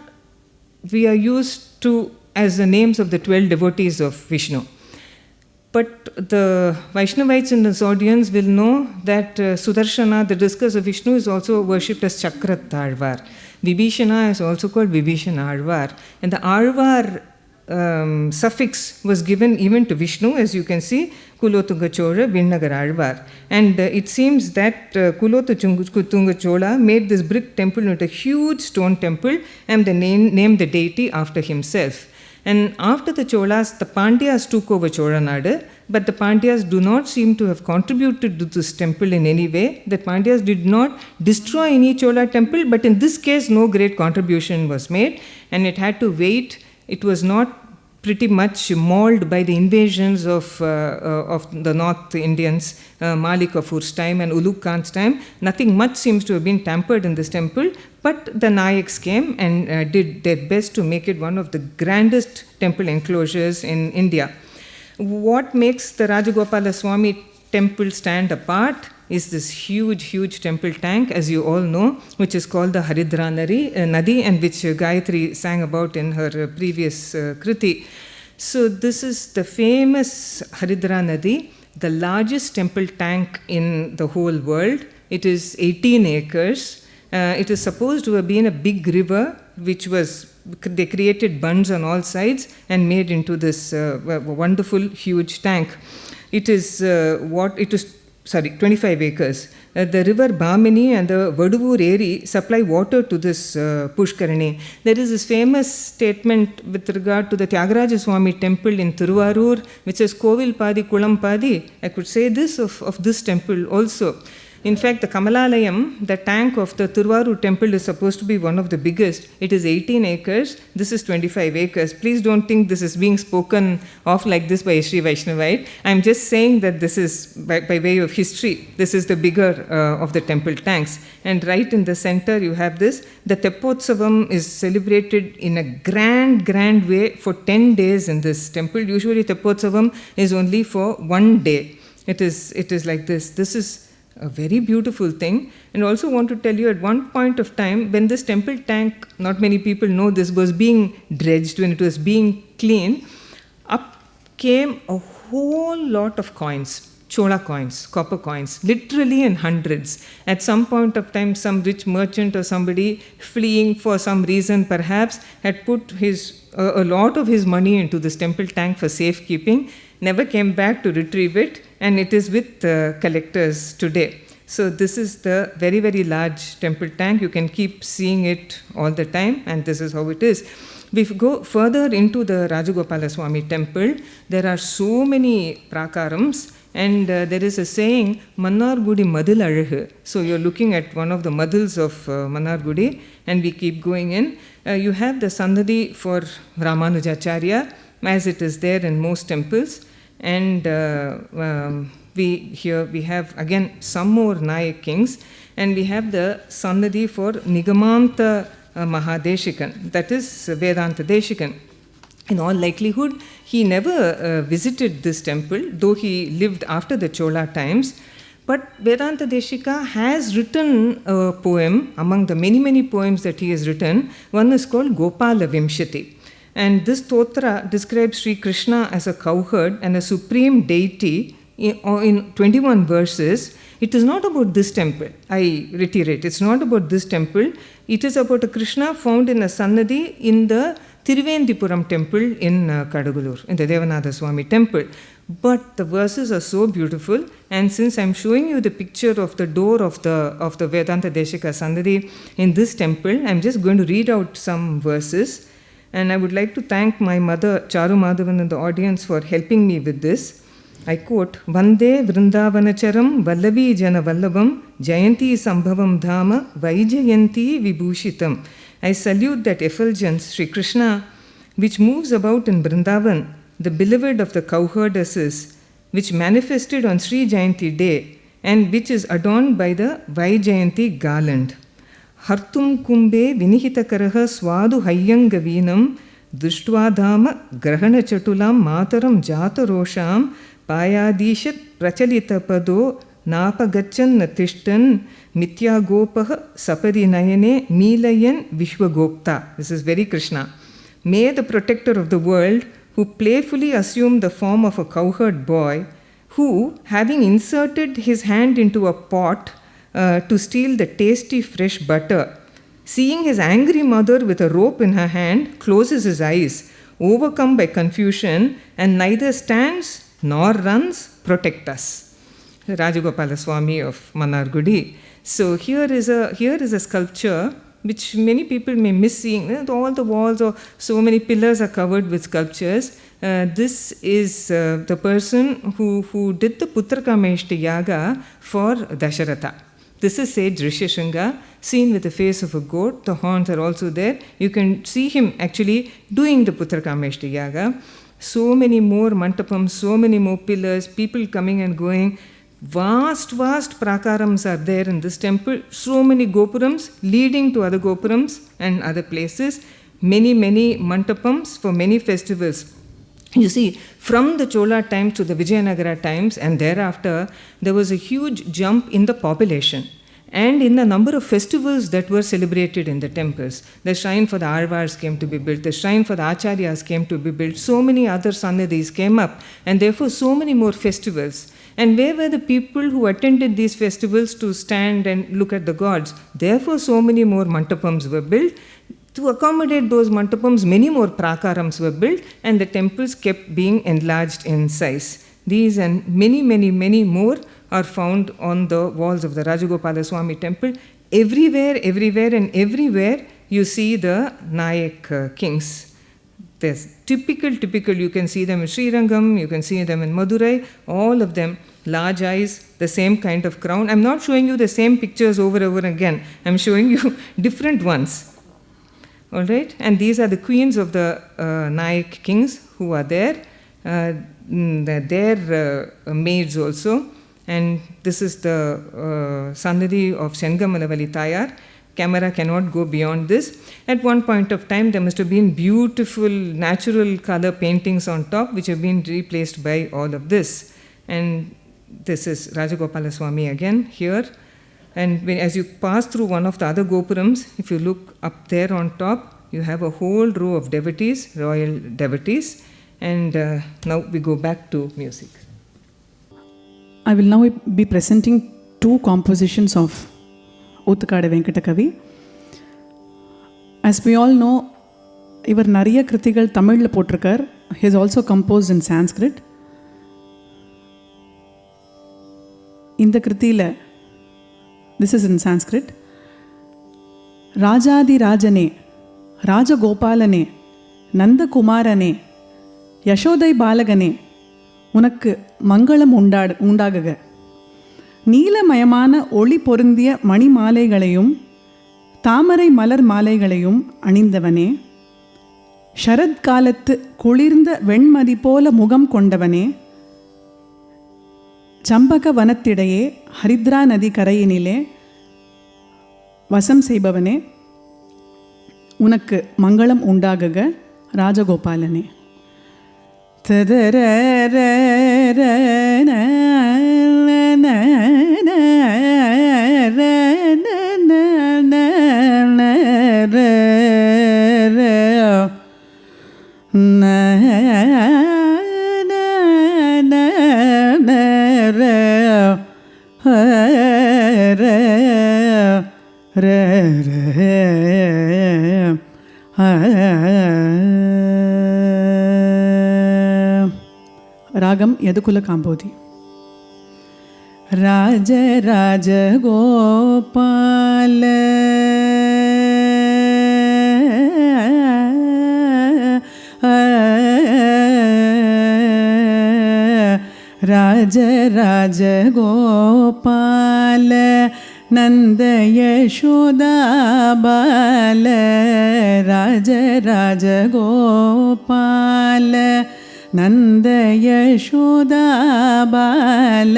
we are used to as the names of the 12 devotees of Vishnu. But the Vaishnavites in this audience will know that Sudarshana, the discus of Vishnu, is also worshipped as Chakrat Alvar. Vibhishana is also called Vibhishana Alvar. And the Alvar suffix was given even to Vishnu, as you can see, Kulothunga Chola Vinnagar Alvar. And it seems that Kulothunga Chola made this brick temple into a huge stone temple and named the deity after himself. And after the Cholas, the Pandyas took over Cholanadu, but the Pandyas do not seem to have contributed to this temple in any way. The Pandyas did not destroy any Chola temple, but in this case, no great contribution was made, and it had to wait. It was not pretty much mauled by the invasions of the North Indians, Malik Kafur's time and Ulugh Khan's time. Nothing much seems to have been tampered in this temple, but the Nayaks came and did their best to make it one of the grandest temple enclosures in India. What makes the Rajagopalaswamy temple stand apart is this huge temple tank, as you all know, which is called the Haridra Nadi, and which Gayatri sang about in her previous Kriti. So this is the famous Haridra Nadi, the largest temple tank in the whole world. It is 18 acres. It is supposed to have been a big river, which was, they created bunds on all sides and made into this wonderful huge tank. It is 25 acres. The river Bamini and the Vaduvur Eri supply water to this Pushkarani. There is this famous statement with regard to the Tyagaraja Swami temple in Thiruvarur, which says Kovil Padi Kulam Padi. I could say this of this temple also. In fact, the Kamalalayam, the tank of the Thiruvarur temple, is supposed to be one of the biggest. It is 18 acres. This is 25 acres. Please don't think this is being spoken of like this by Sri Vaishnavite. I'm just saying that this is, by way of history, this is the bigger of the temple tanks. And right in the center, you have this. The Teppotsavam is celebrated in a grand way for 10 days in this temple. Usually, Teppotsavam is only for 1 day. It is like this. This is a very beautiful thing. And also want to tell you, at one point of time, when this temple tank, not many people know this, was being dredged, when it was being cleaned, up came a whole lot of coins. Chola coins, copper coins, literally in hundreds. At some point of time, some rich merchant or somebody fleeing for some reason perhaps had put a lot of his money into this temple tank for safekeeping, never came back to retrieve it, and it is with collectors today. So this is the very, very large temple tank. You can keep seeing it all the time, and this is how it is. If we go further into the Rajagopalaswamy temple, there are so many prakarams. And there is a saying, Mannargudi Madil Azhagu. So you're looking at one of the madils of Mannargudi, and we keep going in. You have the Sannadhi for Ramanujacharya, as it is there in most temples. And we have again some more Nayak kings, and we have the Sannadhi for Nigamanta Mahadeshikan, that is Vedanta Deshikan. In all likelihood, he never visited this temple, though he lived after the Chola times. But Vedanta Deshika has written a poem. Among the many, many poems that he has written, one is called Gopala Vimshati. And this stotra describes Sri Krishna as a cowherd and a supreme deity in 21 verses. It is not about this temple. I reiterate, it's not about this temple. It is about a Krishna found in a Sannadhi in the Thiruvendipuram temple in Kadagulur, in the Devanatha Swami temple. But the verses are so beautiful, and since I'm showing you the picture of the door of the Vedanta Deshika Sannadhi in this temple, I'm just going to read out some verses. And I would like to thank my mother, Chitra Madhavan, in the audience for helping me with this. I quote, Vande Vrindavanacharam Vallavi Jana Vallabam Jayanti Sambhavam Dhama Vaijayanti Vibhushitam. I salute that effulgence, Sri Krishna, which moves about in Vrindavan, the beloved of the cowherdesses, which manifested on Sri Jayanti day, and which is adorned by the Vaijayanti garland. Hartum kumbe vinihitakaraha swadu hayyanga veenam drishtva grahana chatulam mataram jatarosham payadishat prachalita pado napagachan natishtan mityagopah sapari nayane milayan vishwagopta. This is very Krishna. May the protector of the world, who playfully assumed the form of a cowherd boy, who, having inserted his hand into a pot to steal the tasty fresh butter, seeing his angry mother with a rope in her hand, closes his eyes, overcome by confusion, and neither stands nor runs, protect us. Rajagopalaswamy of Mannargudi. So here is a sculpture which many people may miss seeing. All the walls or so many pillars are covered with sculptures. This is the person who did the Putrakameshti Yaga for Dasharatha. This is sage Rishyashringa, seen with the face of a goat. The horns are also there. You can see him actually doing the Putrakameshti Yaga. So many more mantapams, so many more pillars, people coming and going. Vast prakarams are there in this temple. So many gopurams leading to other gopurams and other places. Many mantapams for many festivals. You see, from the Chola times to the Vijayanagara times and thereafter, there was a huge jump in the population and in the number of festivals that were celebrated in the temples. The shrine for the Arvars came to be built, the shrine for the Acharyas came to be built, so many other Sannadhis came up, and therefore so many more festivals. And where were the people who attended these festivals to stand and look at the gods? Therefore so many more mantapams were built. To accommodate those mantapams, many more prakarams were built, and the temples kept being enlarged in size. These and many more are found on the walls of the Rajagopalaswamy temple. Everywhere you see the Nayak kings. There's typical, you can see them in Srirangam, you can see them in Madurai, all of them, large eyes, the same kind of crown. I'm not showing you the same pictures over again. I'm showing you different ones. All right, and these are the queens of the Nayak kings who are there. Their maids also. And this is the Sannadhi of Shengamanavali Tayar. Camera cannot go beyond this. At one point of time, there must have been beautiful natural color paintings on top, which have been replaced by all of this. And this is Rajagopalaswamy again here. And as you pass through one of the other Gopurams, if you look up there on top, you have a whole row of devotees, royal devotees. And now we go back to music. I will now be presenting two compositions of Uttakada Venkatakavi. As we all know, இவர் நிறைய கிருத்திகள் தமிழில் போட்டிருக்கார். He has also composed in Sanskrit. இந்த கிருத்தியில், this is in Sanskrit. ராஜாதி ராஜனே, ராஜகோபாலனே, நந்தகுமாரனே, யசோதை பாலகனே, உனக்கு மங்களம் உண்டாகுக. நீலமயமான ஒளி பொருந்திய மணி மாலைகளையும் தாமரை மலர் மாலைகளையும் அணிந்தவனே, ஷரத்காலத்து குளிர்ந்த வெண்மதி போல முகம் கொண்டவனே, சம்பக வனத்திடையே ஹரித்ரா நதி கரையினிலே வசம் செய்பவனே, உனக்கு மங்களம் உண்டாகுக ராஜகோபாலனே. ததர ராகம் யதுகுல காம்போதி. ராஜ ராஜ கோபால ராஜ ராஜ கோபால நந்த யசோதா பால, ராஜ ராஜ கோபால நந்த யசோதா பால,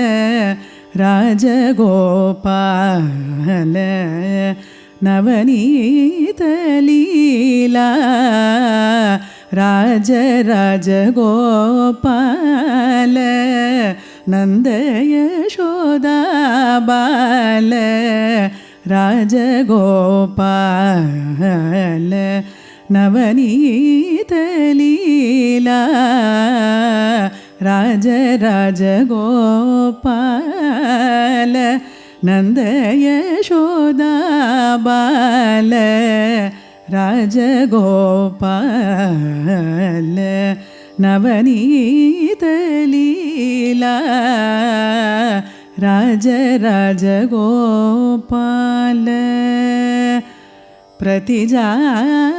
ராஜகோபால நவநீத லீலா, ராஜ ராஜகோபால நந்த யசோதா பால, ராஜகோபால நவநீத லீலா, ராஜ ராஜகோபால நந்த யசோதா பால, ராஜகோபால நவநீத லீலா, ராஜ ராஜகோபால பிரதிஜாகர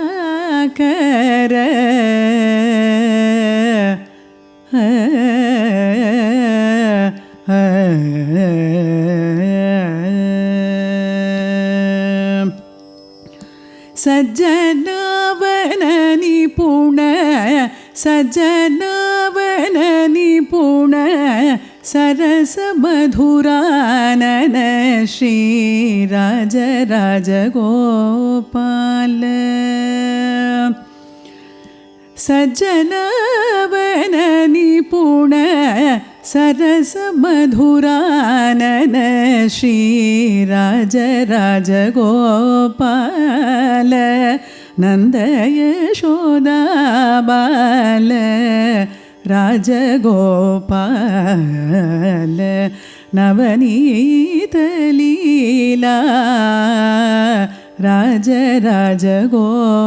சஜ்ஜனவன நிபுண, சஜ்ஜனவன நிபுண சரச மதுரானன ஸ்ரீ ராஜ ராஜகோபால, சஜ்ஜனவன நிபுண சரச மதுரானன ஸ்ரீ ராஜ ராஜகோபால நந்த யசோதா பால, ராஜகோபால நவநீத லீலா, ராஜ ராஜகோபால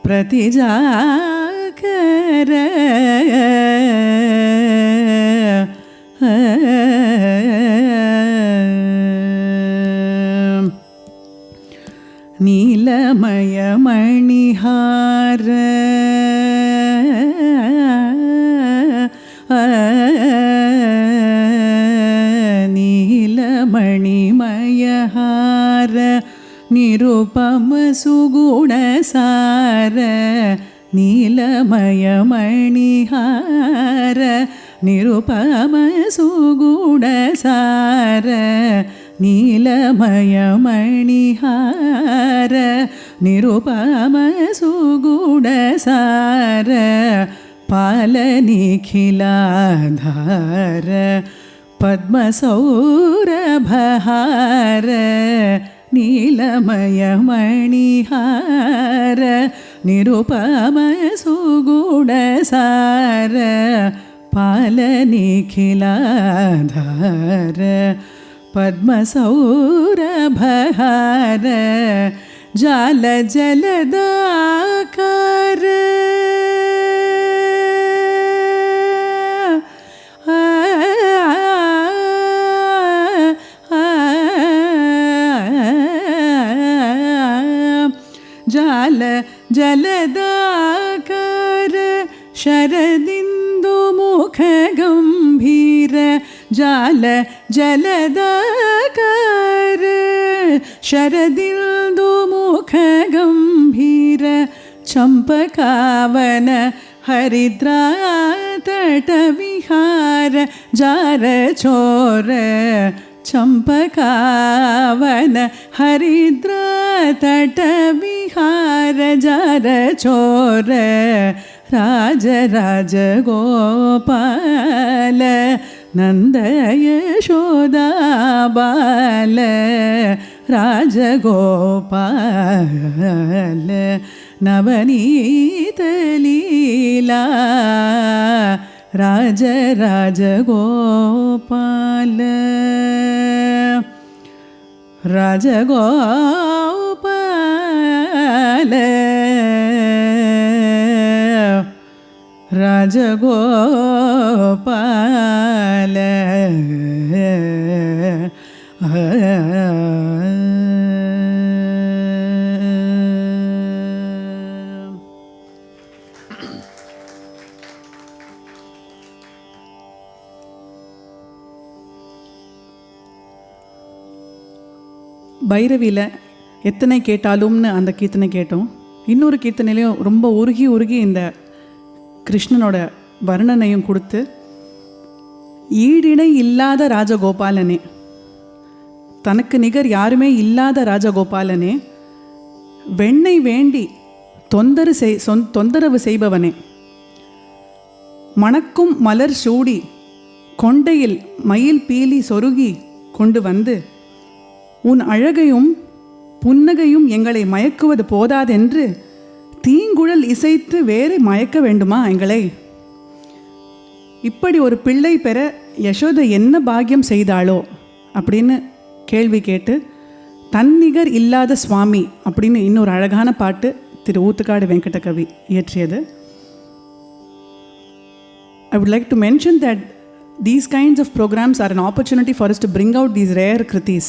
பிரதிஜாகர நீலமய மணிஹார நீலமணிமயஹார நிருபம சுகுணசார, நீலமய மணிஹார நிருபம சுகுணசார, நீலமய மணிஹார நிருபம சுகுணசார, पालनिखिलाधार पद्मसौरभहार नीलमयमणिहार निरुपमसुगुणसार पालनिखिलाधार पद्मसौरभहार जालजलदाकार जाल जलदाकार शरदिन्दुमुख गम्भीर जाल जलदाकार शरदिन्दुमुख गम्भीर चम्पकावन हरिद्रा तटविहार जार चोर चम्पकावन हरिद्रा तटविहार जार चोर राज राजगोपाल नन्द यशोदा बाल राजगोपाल नवनीत लीला राज राजगोपाल राजगोपाल राजगोपाल பைரவியில் எத்தனை கேட்டாலும்னு அந்த கீர்த்தனை கேட்டோம். இன்னொரு கீர்த்தனையிலையும் ரொம்ப உருகி உருகி இந்த கிருஷ்ணனோட வர்ணனையும் கொடுத்து, ஈடிணை இல்லாத ராஜகோபாலனே, தனக்கு நிகர் யாருமே இல்லாத ராஜகோபாலனே, வெண்ணை வேண்டி தொந்தரவு செய்பவனே, மணக்கும் மலர் சூடி கொண்டையில் மயில் பீலி சொருகி கொண்டு வந்து உன் அழகையும் புன்னகையும் எங்களை மயக்குவது போதாதென்று தீங்குழல் இசைத்து வேறு மயக்க வேண்டுமா எங்களை? இப்படி ஒரு பிள்ளை பெற யசோதை என்ன பாக்கியம் செய்தாளோ அப்படின்னு கேள்வி கேட்டு, தன்னிகர் இல்லாத சுவாமி அப்படின்னு இன்னொரு அழகான பாட்டு திரு ஊத்துக்காடு வெங்கட கவி இயற்றியது. I would like to mention that these kinds of programs are an opportunity for us to bring out these rare kritis.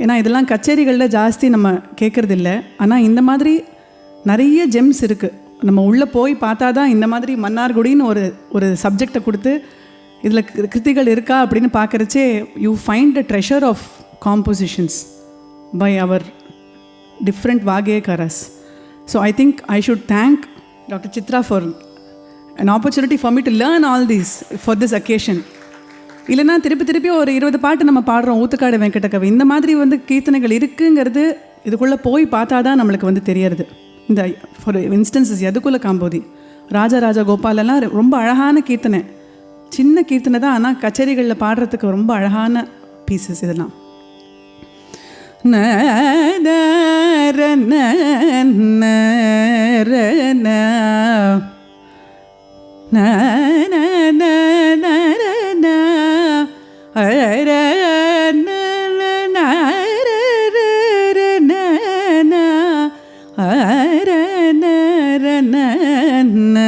ஏன்னா இதெல்லாம் கச்சேரிகளில் ஜாஸ்தி நம்ம கேட்குறதில்ல. ஆனால் இந்த மாதிரி நிறைய ஜெம்ஸ் இருக்குது. நம்ம உள்ளே போய் பார்த்தா தான் இந்த மாதிரி மன்னார்குடின்னு ஒரு சப்ஜெக்டை கொடுத்து இதில் கிருத்திகள் இருக்கா அப்படின்னு பார்க்குறச்சே you find a treasure of compositions by our different vaggeyakaras. So I think I should thank doctor Chitra for an opportunity for me to learn all these for this occasion. இல்லைனா திருப்பி ஒரு 20 பாட்டு நம்ம பாடுறோம் ஊத்துக்காடு வெங்கட கவி. இந்த மாதிரி கீர்த்தனைகள் இருக்குங்கிறது இதுக்குள்ளே போய் பார்த்தா தான் நம்மளுக்கு தெரியறது. இந்த ஃபார் இன்ஸ்டன்ஸஸ் யதுகுல காம்போதி, ராஜா கோபாலெல்லாம் ரொம்ப அழகான கீர்த்தனை, சின்ன கீர்த்தனை தான், ஆனால் கச்சேரிகளில் பாடுறதுக்கு ரொம்ப அழகான பீசஸ் இதெல்லாம். na na na na na ara na na na na na ara na na na na na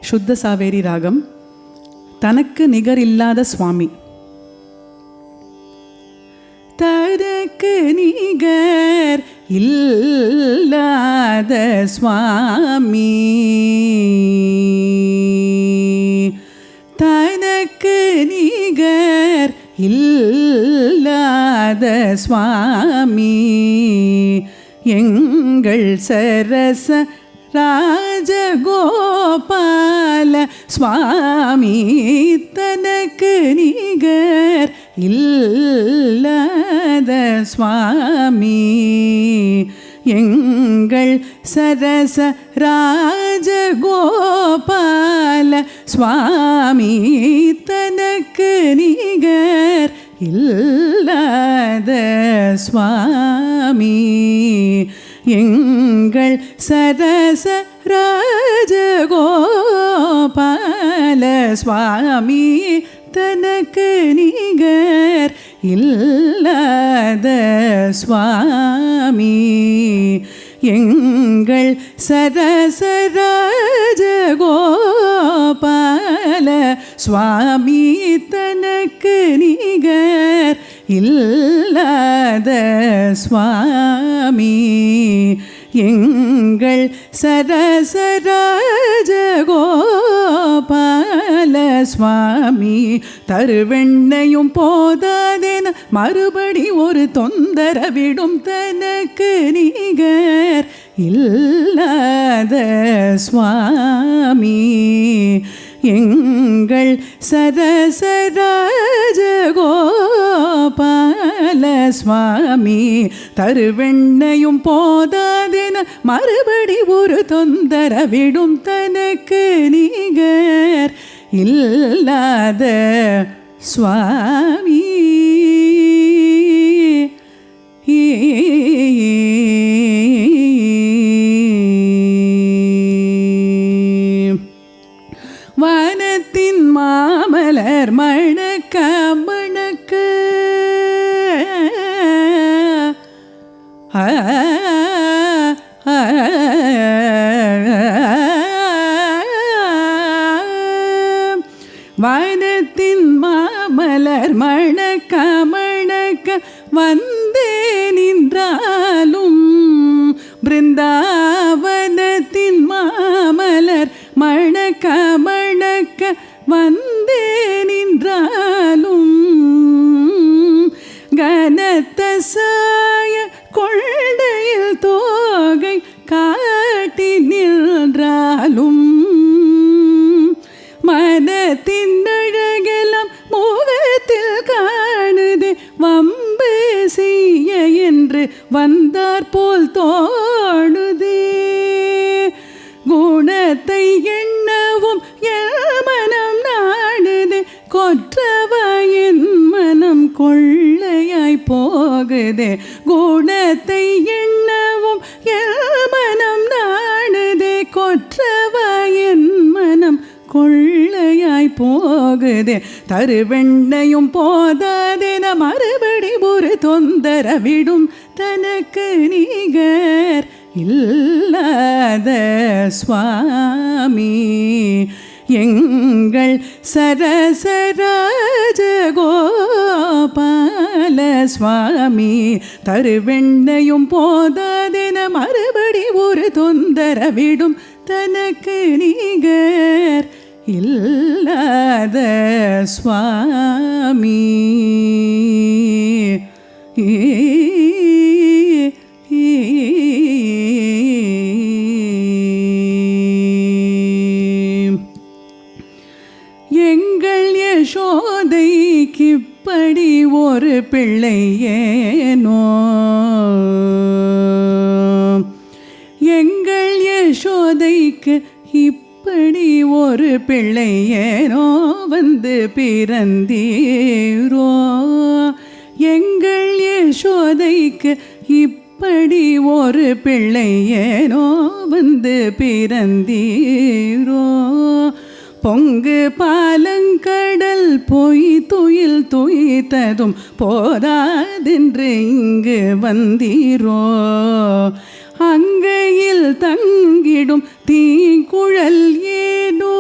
शुद्ध सावेरी रागम तनक्कु निगर इल्लाद स्वामी. तनक्कु निगर इल्लाद स्वामी, तनक्कु निगर इल्लाद स्वामी, எங்கள் சரச ராஜகோபால சுவாமி தனக்கு நிகர் இல்லாத சுவாமி. எங்கள் சரச ராஜகோபால சுவாமி தனக்கு நிகர் இல்லாத சுவாமி. எங்கள் சரச ராஜகோபால சுவாமி தனக்கு நிகர் இல்லாத சுவாமி. எங்கள் சரச ராஜகோபால சுவாமி தனக்கு நிகர் இல்லாத சுவாமி. எங்கள் சரச ராஜகோபால சுவாமி தருவெண்ணையும் போதாதென மறுபடி ஒரு தொந்தரவிடும் தனக்கு நிகர் இல்லாத சுவாமி. எங்கள் சரச ராஜகோபால சுவாமி தருவெண்ணையும் போதாதென மறுபடி ஒரு தொந்தரவிடும் தனக்கு நிகர் இல்லாத சுவாமி. வானத்தின் மாமலர் மணக்க மணக்க வானத்தின் மாமலர் மணக்க மணக்க வந்தே நின்றாலும் பிருந்தாவனத்தின் மாமலர் மணக்க மணக்க வந்தே நின்றாலும் கனத்த சாய கொண்டையில் தோகை காட்டி நின்றாலும் மனத்தின் அழகெல்லாம் முகத்தில் காணுதே வம்பு செய்ய என்று வந்தார் போல் தோணுதே. குணத்தை எண்ணவும் என் மனம் நாடுதே கொற்றவாயின் மனம் கொள்ளையாய் போகுதே. குணத்தை எண்ணவும் என் மனம் நாடுதே கொற்றவாயின் மனம் கொள்ளையாய் போகுதே. தருவெண்ணையும் போதாதென மறுபடி ஒரு தொந்தரவிடும் தனக்கு நிகர் இல்லாத சுவாமி. எங்கள் சரச ராஜகோபால சுவாமி தருவெண்ணையும் போதாதென மறுபடி ஒரு தொந்தரவிடும் தனக்கு நிகர் இல்லாத சுவாமி. எங்கள் யசோதைக்கு இப்படி ஒரு பிள்ளை ஏனோ, எங்கள் யசோதைக்கு இப்படி ஒரு பிள்ளை ஏனோ வந்து பிறந்தீரோ. எங்கள் யசோதைக்கு இப்படி ஒரு பிள்ளை ஏனோ வந்து பிறந்தீரோ. பொங்கு பாலங்கடல் பொய் துயில் துய்த்ததும் போதாதென்று இங்கு வந்தீரோ. அங்கையில் தங்கிடும் தீக்குழல் ஏனோ.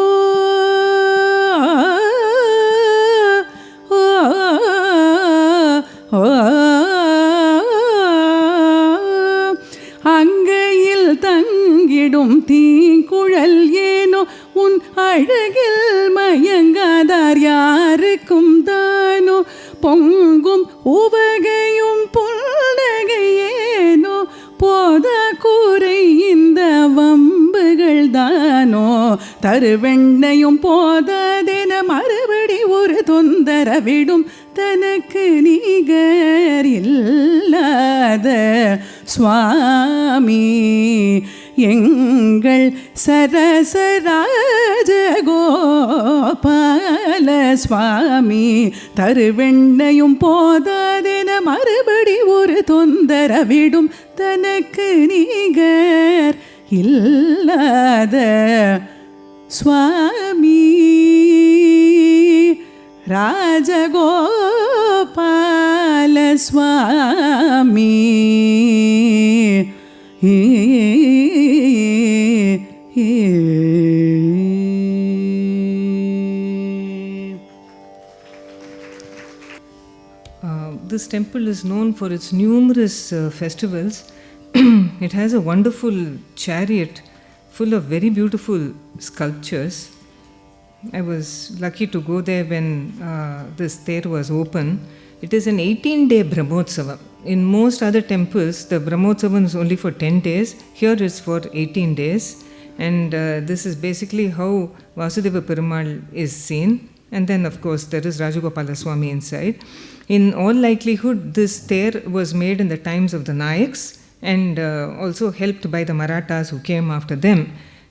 அங்கையில் தங்கிடும் தீக்குழல் ஏனோ. உன் அழகில் மயங்காதார் யாருக்கும் தானோ. பொங்கும் உவகையும் புன்னகையேனோ. போத தருவெண்ணையும் போததென மறுபடி ஒரு தொந்தரவிடும் தனக்கு நிகர் இல்லாத சுவாமி எங்கள் சரசராஜகோபால சுவாமி தருவெண்ணையும் போததென மறுபடி ஒரு தொந்தரவிடும் தனக்கு நிகர் இல்லாத சுவாமி ராஜகோபால சுவாமி This temple is known for its numerous festivals. It has a wonderful chariot full of very beautiful sculptures. I was lucky to go there when this there was open. It is an 18-day Brahmotsava. In most other temples, the Brahmotsava is only for 10 days. Here it's for 18 days. And this is basically how Vasudeva Perumal is seen. And then, of course, there is Rajagopalaswamy inside. In all likelihood, this there was made in the times of the Nayaks and also helped by the Marathas who came after them.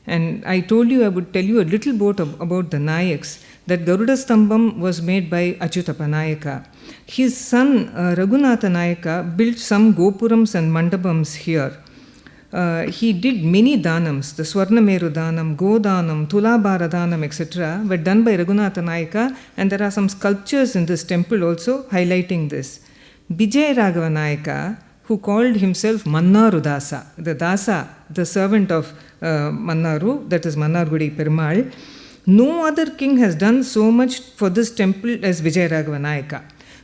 And I told you I would tell you a little bit about the Nayaks, that Garuda Stambham was made by Achyutappa Nayaka. His son Raghunatha Nayaka built some gopurams and mandapams here. He did many dhanams, the Swarnameru Dhanam, Godhanam, Tulabhara Dhanam, etc. were done by Raghunatha Nayaka, and there are some sculptures in this temple also highlighting this. Vijay Raghava Nayaka, who called himself Mannaru Dasa, the Dasa, the servant of Mannaru, that is Mannargudi Perumal. No other king has done so much for this temple as Vijay Raghava Nayaka.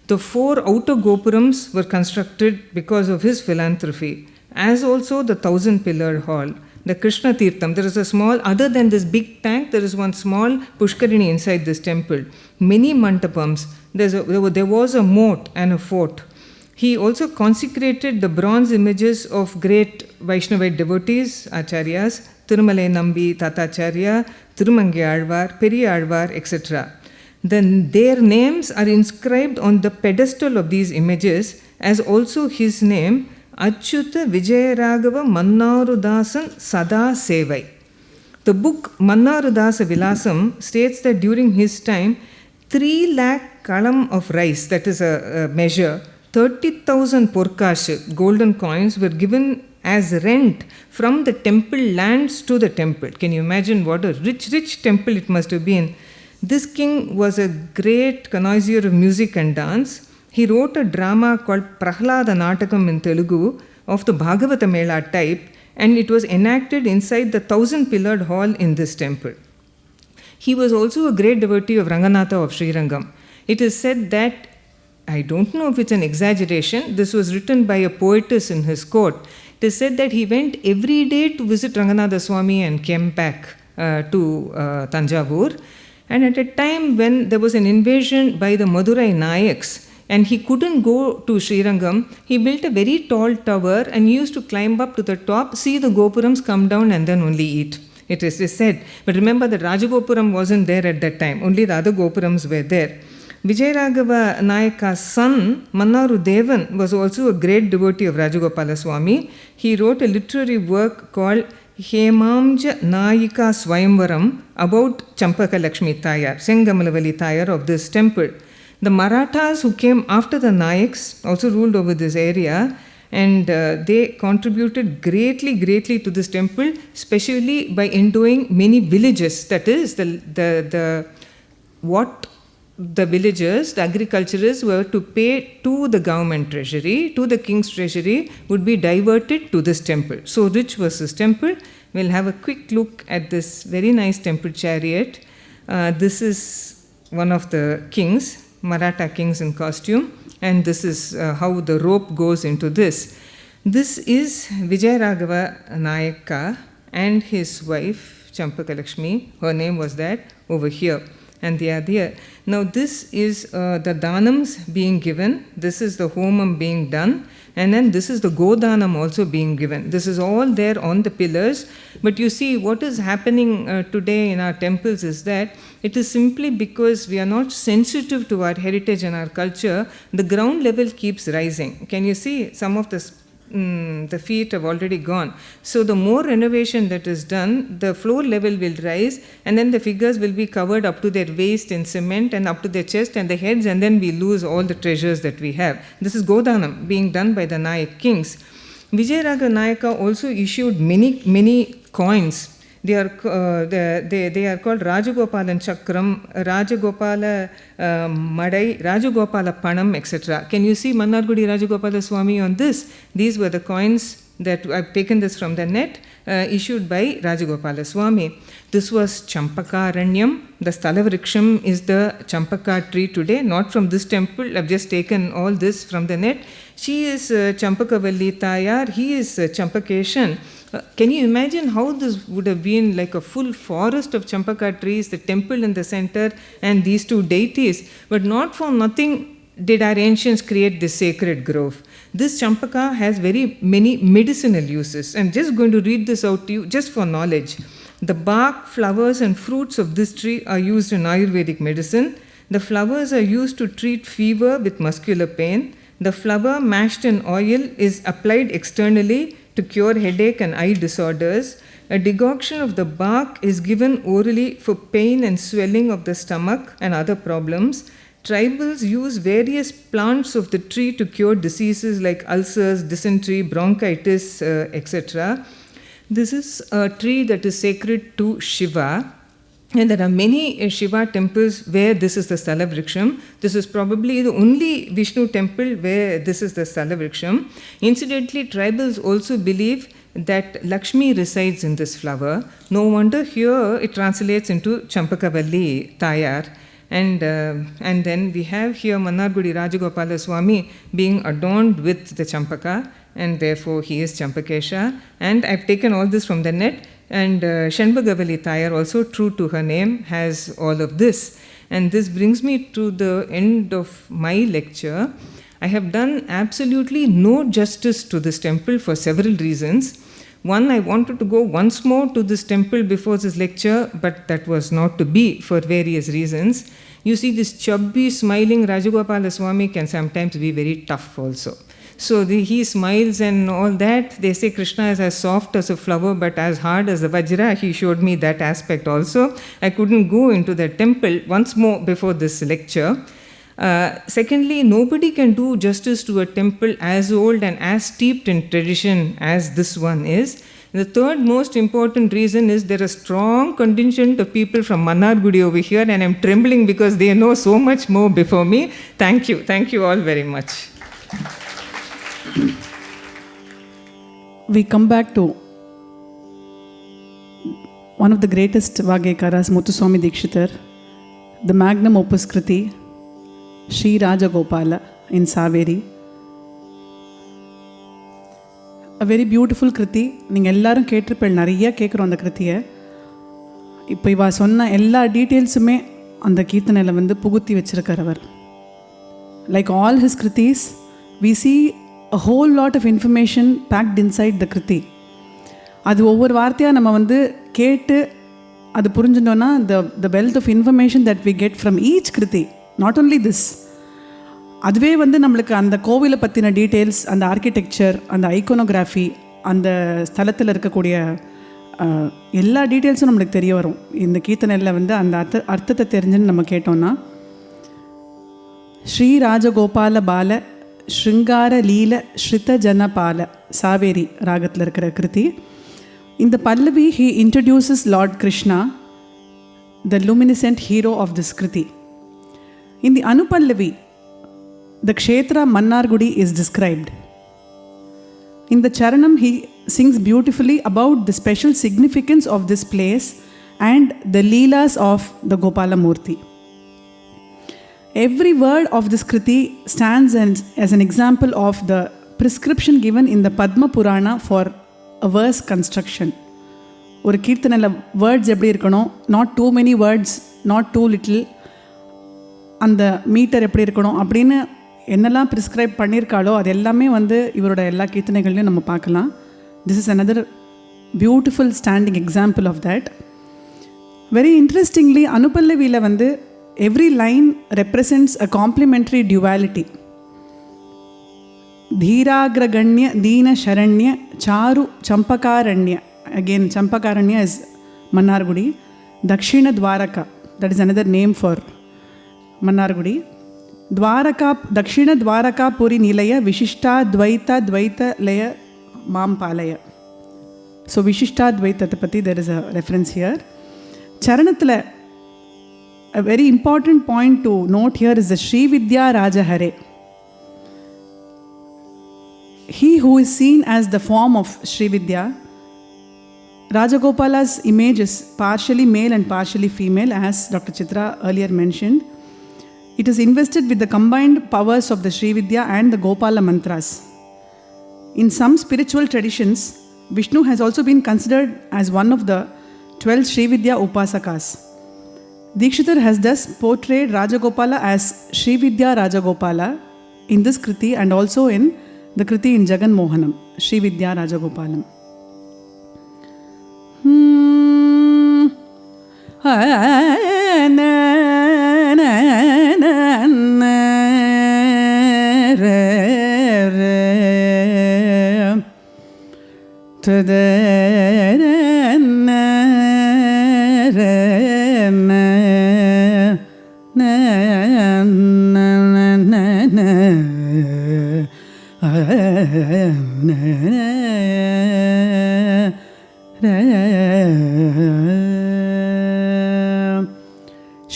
The 4 outer gopurams were constructed because of his philanthropy, as also the 1,000-pillar hall. The Krishna Tirtham, there is a small, other than this big tank, there is one small Pushkarini inside this temple. Many mandapams, there was a moat and a fort. He also consecrated the bronze images of great Vaishnavite devotees, Acharyas, Tirumalai Nambi, Tatacharya, Tirumangi Alvar, Peri Alvar, etc. Then their names are inscribed on the pedestal of these images, as also his name, Achyuta Vijayaraghava Mannarudasan Sada Sevai. The book Mannarudasa Vilasam states that during his time, 3 lakh kalam of rice, that is a measure, 30,000 porkash, golden coins, were given as rent from the temple lands to the temple. Can you imagine what a rich, rich temple it must have been? This king was a great connoisseur of music and dance. He wrote a drama called Prahlada Natakam in Telugu of the Bhagavata Mela type, and it was enacted inside the 1,000-pillared hall in this temple. He was also a great devotee of Ranganatha of Srirangam. It is said that, I don't know if it's an exaggeration, this was written by a poetess in his court. It is said that he went every day to visit Ranganatha Swami and came back to Tanjavur. And at a time when there was an invasion by the Madurai Nayaks, and he couldn't go to Srirangam, he built a very tall tower and used to climb up to the top, see the Gopurams come down and then only eat. It is said. But remember that Rajagopuram wasn't there at that time, only the other Gopurams were there. Vijayaraghava Nayaka's son, Mannaru Devan, was also a great devotee of Rajagopalaswamy. He wrote a literary work called Hemamja Nayika Swayamvaram about Champaka Lakshmi Tayar, Sengamalavali Tayar of this temple. The Marathas who came after the Nayaks also ruled over this area, and they contributed greatly to this temple, especially by endowing many villages. That is, the villagers, the agriculturists were to pay to the government treasury, to the king's treasury, would be diverted to this temple. So rich was this temple. We'll have a quick look at this very nice temple chariot. This is one of the kings, Maratha kings in costume, and this is how the rope goes into this. This is Vijayaraghava Nayaka and his wife Champaka Lakshmi. Her name was that over here. and the Adya. Now this is the Danams being given, this is the Homam being done, and then this is the Godanam also being given. This is all there on the pillars. But you see, what is happening today in our temples is that it is simply because we are not sensitive to our heritage and our culture, the ground level keeps rising. Can you see some of the feet have already gone. So the more renovation that is done, the floor level will rise, and then the figures will be covered up to their waist in cement and up to their chest and the heads, and then we lose all the treasures that we have. This is Godanam being done by the Nayak kings. Vijayaraga Nayaka also issued many coins. They are called Rajagopalan Chakram, Rajagopala Madai, Rajagopala Panam, etc. Can you see Mannargudi Rajagopalaswamy on this? These were the coins that I've taken this from the net, issued by Rajagopalaswamy. This was Champaka Aranyam. The Stalavriksham is the Champaka tree today, not from this temple. I've just taken all this from the net. She is Champakavalli Tayar, he is Champakeshan. Can you imagine how this would have been like a full forest of Champaka trees, the temple in the center, and these two deities? But not for nothing did our ancients create this sacred grove. This Champaka has very many medicinal uses. I'm just going to read this out to you just for knowledge. The bark, flowers, and fruits of this tree are used in Ayurvedic medicine. The flowers are used to treat fever with muscular pain. The flower mashed in oil is applied externally to cure headache and eye disorders. A decoction of the bark is given orally for pain and swelling of the stomach and other problems. Tribals use various plants of the tree to cure diseases like ulcers, dysentery, bronchitis, etc. This is a tree that is sacred to Shiva. And there are many Shiva temples where this is the Stalavriksham. This is probably the only Vishnu temple where this is the Stalavriksham. Incidentally, tribals also believe that Lakshmi resides in this flower. No wonder here it translates into Champakavalli Tayar. And then we have here Mannargudi Rajagopalaswamy being adorned with the Champaka, and therefore he is Champakesha. And I've taken all this from the net. And Shanbhagavalli Tayar, also true to her name, has all of this. And this brings me to the end of my lecture. I have done absolutely no justice to this temple for several reasons. One, I wanted to go once more to this temple before this lecture, but that was not to be for various reasons. You see, this chubby, smiling Rajagopalaswamy can sometimes be very tough also. So he smiles and all that. They say Krishna is as soft as a flower but as hard as a vajra. He showed me that aspect also. I couldn't go into the temple once more before this lecture. Secondly, nobody can do justice to a temple as old and as steeped in tradition as this one is. The third most important reason is there is a strong contingent of people from Mannargudi over here, and I'm trembling because they know so much more before me. Thank you. Thank you all very much. We come back to one of the greatest Vagyakaras, Muthuswami Dikshitar, the magnum opus Kriti, Sri Rajagopala in Saveri. A very beautiful Kriti. நீங்கள் எல்லாரும் கேட்டிருப்பேன், நிறைய கேட்குறோம் அந்த கிருத்தியை. இப்போ இவா சொன்ன எல்லா டீட்டெயில்ஸுமே அந்த கீர்த்தனையில் வந்து புகுத்தி வச்சிருக்கார் அவர். Like all his Kritis, we see a whole lot of information packed inside the Kriti. அது ஒவ்வொரு வார்த்தையாக நம்ம வந்து கேட்டு அது புரிஞ்சுட்டோன்னா the wealth of information that we get from each Kriti, not only this, அதுவே வந்து நம்மளுக்கு அந்த கோவிலை பற்றின டீட்டெயில்ஸ், அந்த ஆர்கிடெக்சர், அந்த ஐக்கோனோகிராஃபி, அந்த ஸ்தலத்தில் இருக்கக்கூடிய எல்லா டீட்டெயில்ஸும் நம்மளுக்கு தெரிய வரும். இந்த கீர்த்தனையில் வந்து அந்த அர்த்தத்தை தெரிஞ்சுன்னு நம்ம கேட்டோம்னா, ஸ்ரீ ராஜகோபால பால ஸ்ருங்கார லீல ஸ்ருத ஜனபால சாவேரி ராகத்தில் இருக்கிற கிருதி. இந்த பல்லவி he introduces Lord Krishna, the luminescent hero of this kriti. In the Anupallavi, the Kshetra Mannargudi is described. In the Charanam, he sings beautifully about the special significance of this place and the Leelas of the Gopala Murti. Every word of this Kriti stands as an example of the prescription given in the Padma Purana for a verse construction. ஒரு கீர்த்தனையில் words எப்படி இருக்கணும், not too many words, not too little, அந்த metre எப்படி இருக்கணும் அப்படின்னு என்னெல்லாம் prescribe பண்ணியிருக்காளோ அது எல்லாமே வந்து இவரோட எல்லா கீர்த்தனைகள்லையும் நம்ம பார்க்கலாம். This is another beautiful standing example of that. Very interestingly, அனுபல்லவியில் வந்து every line represents a complementary duality. Dhiragraganya Deena Sharanya Charu Champakaranya. Again, Champakaranya is Mannargudi. Dakshina Dwaraka, that is another name for Mannargudi. Dwaraka, Dakshina Dwaraka Puri Nilaya Vishishta Dvaita Dvaita Laya Mam Palaya. So Vishishta Dvaita Tapati, there is a reference here. Charanathila, a very important point to note here is the Sri Vidya Raja Hare. He who is seen as the form of Sri Vidya, Rajagopala's image is partially male and partially female, as Dr. Chitra earlier mentioned. It is invested with the combined powers of the Sri Vidya and the Gopala mantras. In some spiritual traditions, Vishnu has also been considered as one of the 12 Sri Vidya Upasakas. Dikshitar has thus portrayed Rajagopala as Sri Vidya Rajagopala in this Kriti and also in the Kriti in Jagan Mohanam, Sri Vidya Rajagopalam.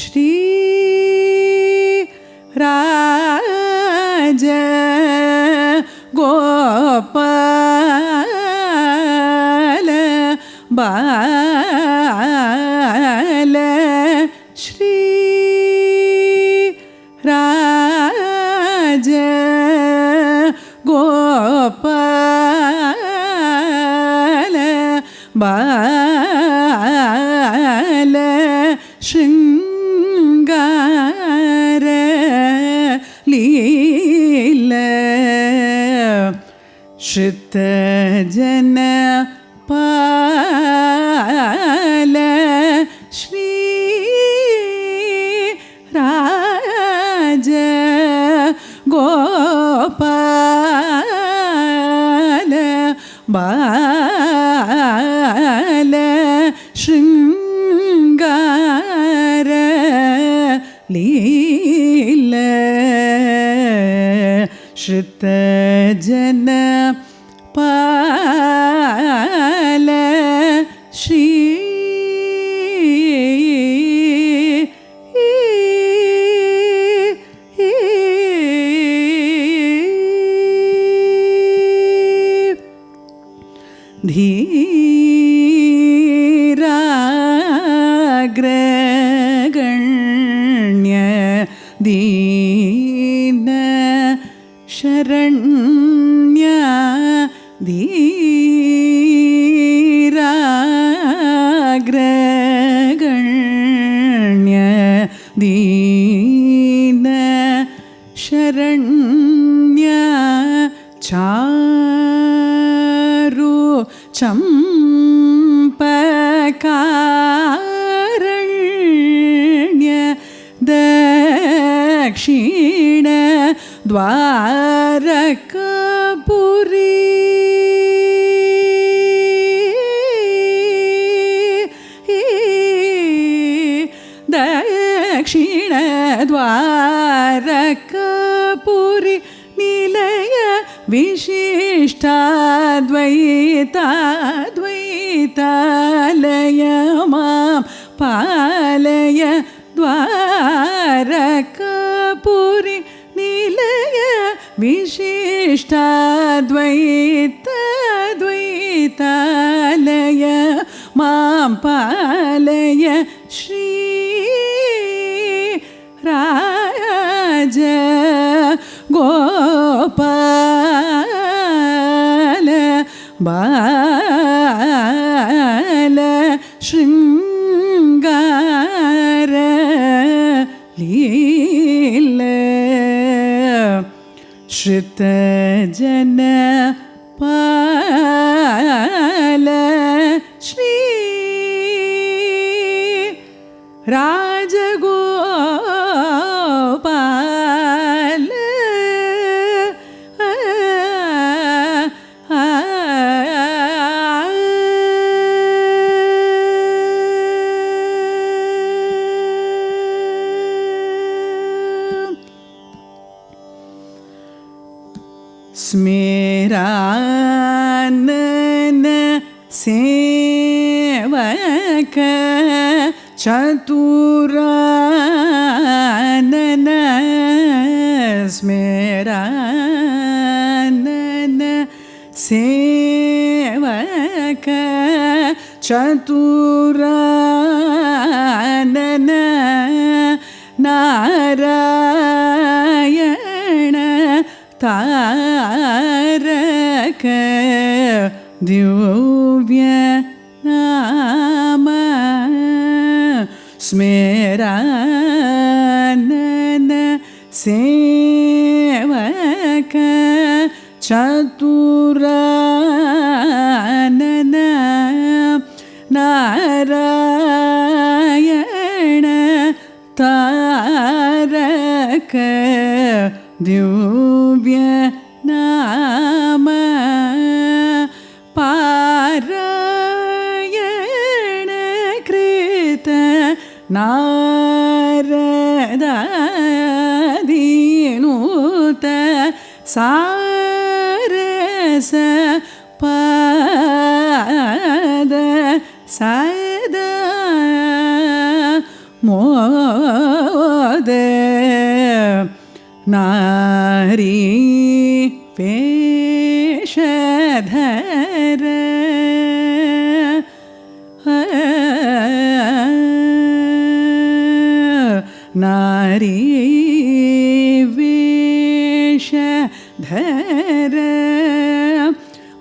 Shri Raja Gopala Bala Shri Raja Gopala Bala Shringara Leela Shrita Jana Pala Shri Raja Gopala Bala Shringara Leela Shrita Jana Pala Shri Dhiragraganya Deena Sharanya Dhiragraganya Deena Sharanya Charu Champakaranya Dakshina Dwaraka Puri Dakshina Dwaraka Puri Nilaya Vishishta Dvaita Dvaita Laya Mam Palaya Dwaraka Puri Nilaya Vishishta Dvaita Dvaita Laya Mam Palaya Shri Raja Gopala Bala Shringara लीला श्रुतजन पाल श्री राजगोपाल स्मेरानन सेवक चतुरानन स्मेरानन सेवक चतुरानन नारायण तारक दिव्य नाम स्मेरानन सेवक चतुरानन नारायण तारक दिव्य नाम पारायण कृत नारदादीनूत सारस पाद सदा मोद नारी वेशधर नारी वेशधर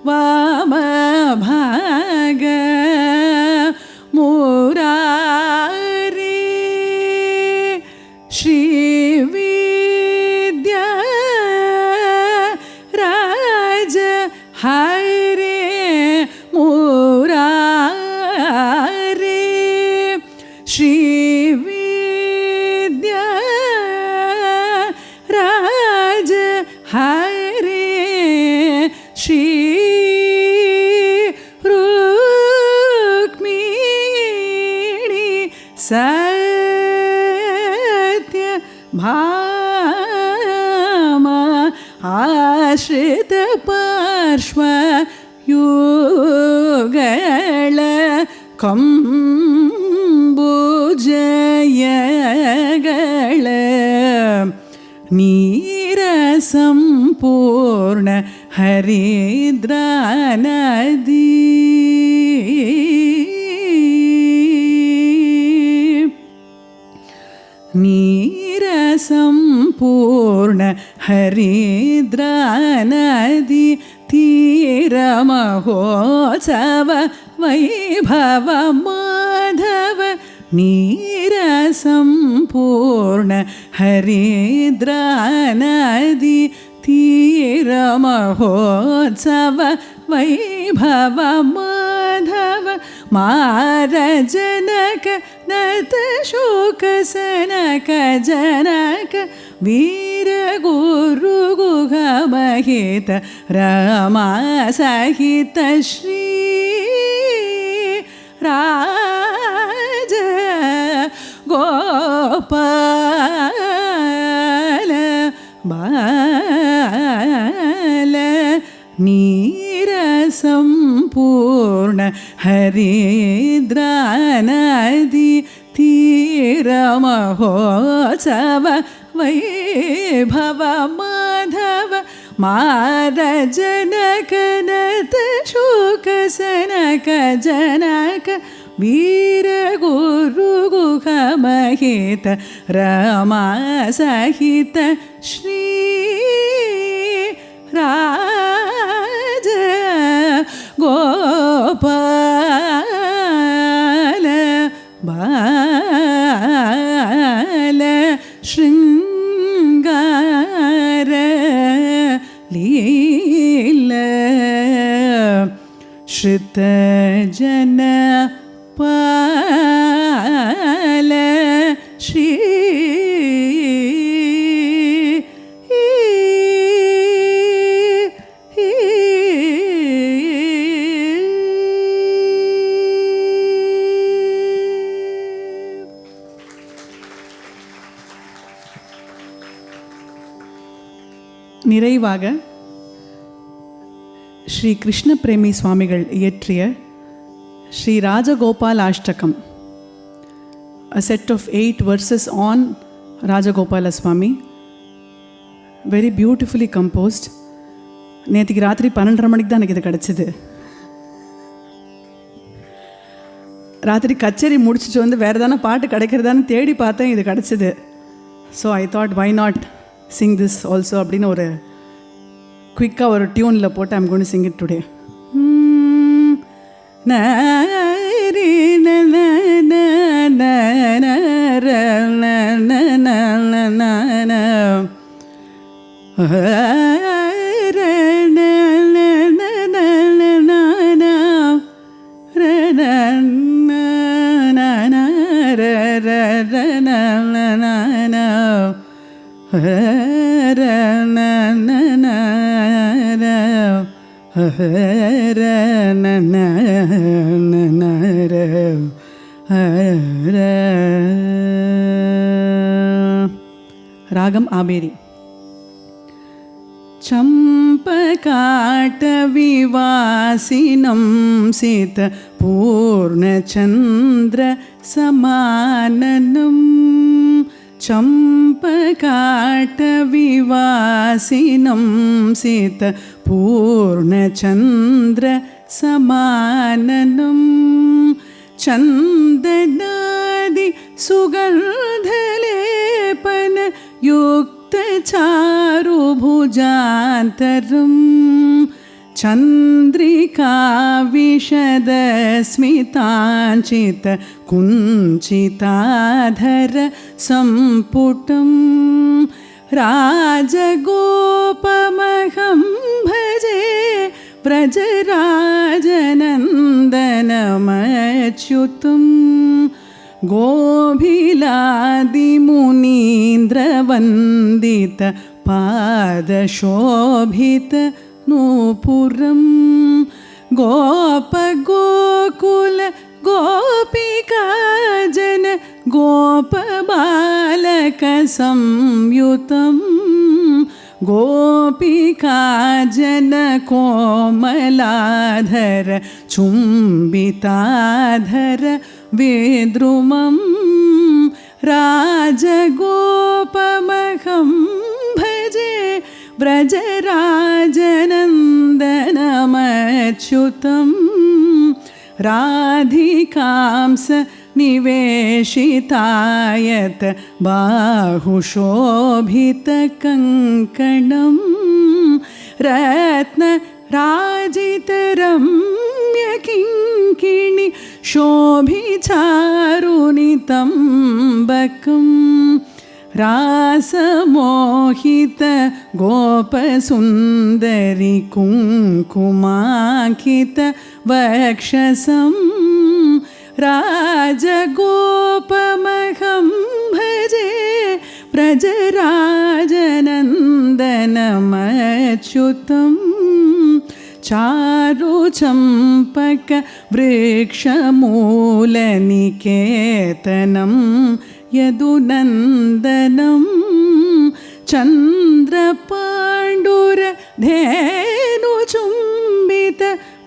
वाम भाग मुरारी श्री विद्या राज हरे मुरारी श्री विद्या राज हरे श्री रुक्मिणी सत्य भामा आश्रित पार्श्व युगल कंबुजयगल नीर संपूर्ण हरिद्रा नदी नीर संपूर्ण हरिद्रा नदी तीर महोत्सव वैभव माधव नीर संपूर्ण हरिद्रा नदी तीर महोत्सव वैभव माधव मार जनक नत शोक सनक जनक वीर गुरु गुह महित रमा सहित श्री राज गोपाल बाल नीर संपूर्ण हरिद्रा नदी तीर महोत्सव वैभव माधव मार जनक नत शोक सनक जनक वीर गुरु गुह महित रमा सहित श्री राज गोपाल बाल நிறைவாக ஸ்ரீ கிருஷ்ண பிரேமி சுவாமிகள் இயற்றிய Sri ராஜகோபாலாஷ்டகம், a set of 8 verses on Rajagopalaswamy, very beautifully composed. நேற்றுக்கு ராத்திரி 12:30 மணிக்கு தான் எனக்கு இது கிடச்சிது. ராத்திரி கச்சேரி முடிச்சுட்டு வந்து வேறு எதான பாட்டு கிடைக்கிறதான்னு தேடி பார்த்தேன், இது கிடச்சிது. So I thought why not sing this also அப்படின்னு ஒரு குயிக்காக ஒரு டியூனில் போட்டு I'm going to sing it today. ராகம் ஆபேரி. चम्पकाटविवासिनं सित पूर्णचन्द्र समाननं, चम्पकाटविवासिनं सित पूर्णचन्द्र समाननं, चन्दनादि सुगन्धलेपन युक्तचारुभुजान्तरं, चन्द्रिका विशदस्मिताञ्चित कुञ्चिताधर सम्पुटं, राजगोपमहं भजे व्रजराजनन्दनमच्युतं, गोभिलादिमुनीन्द्रवन्दित पादशोभित नूपुरं, गोपगोकुल गोपिकाजन गोपबालकसंयुतं, गोपिकाजन कोमलाधर चुम्बिताधर विद्रुमं, राजगोपमहं भजे व्रजराजनन्दनमच्युतं, राधिकांस निवेशितायत बाहुशोभितकङ्कणं, रत्नराजितरम्यकिङ्किणि शोभिचारुनितम्बकं, रासमोहित गोपसुन्दरि कुङ्कुमाङ्कित वक्षसं, राजगोपमहं भजे व्रजराजनन्दनमच्युतं, चारुचम्पक वृक्षमूलनिकेतनं यदुनन्दनं, चन्द्रपाण्डुरधेनुचुम्बित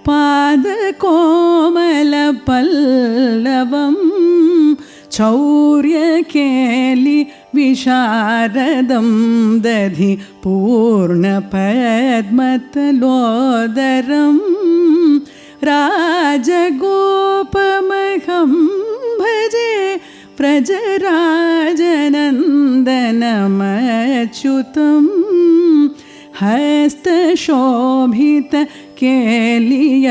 पादकोमलपल्लवं, चौर्यकेलि विशारदं दधि पूर्णपद्मतलोदरं, राजगोपमहं भजे व्रजराजनन्दनमच्युतं, हस्तशोभित केलियष्टिमनन्त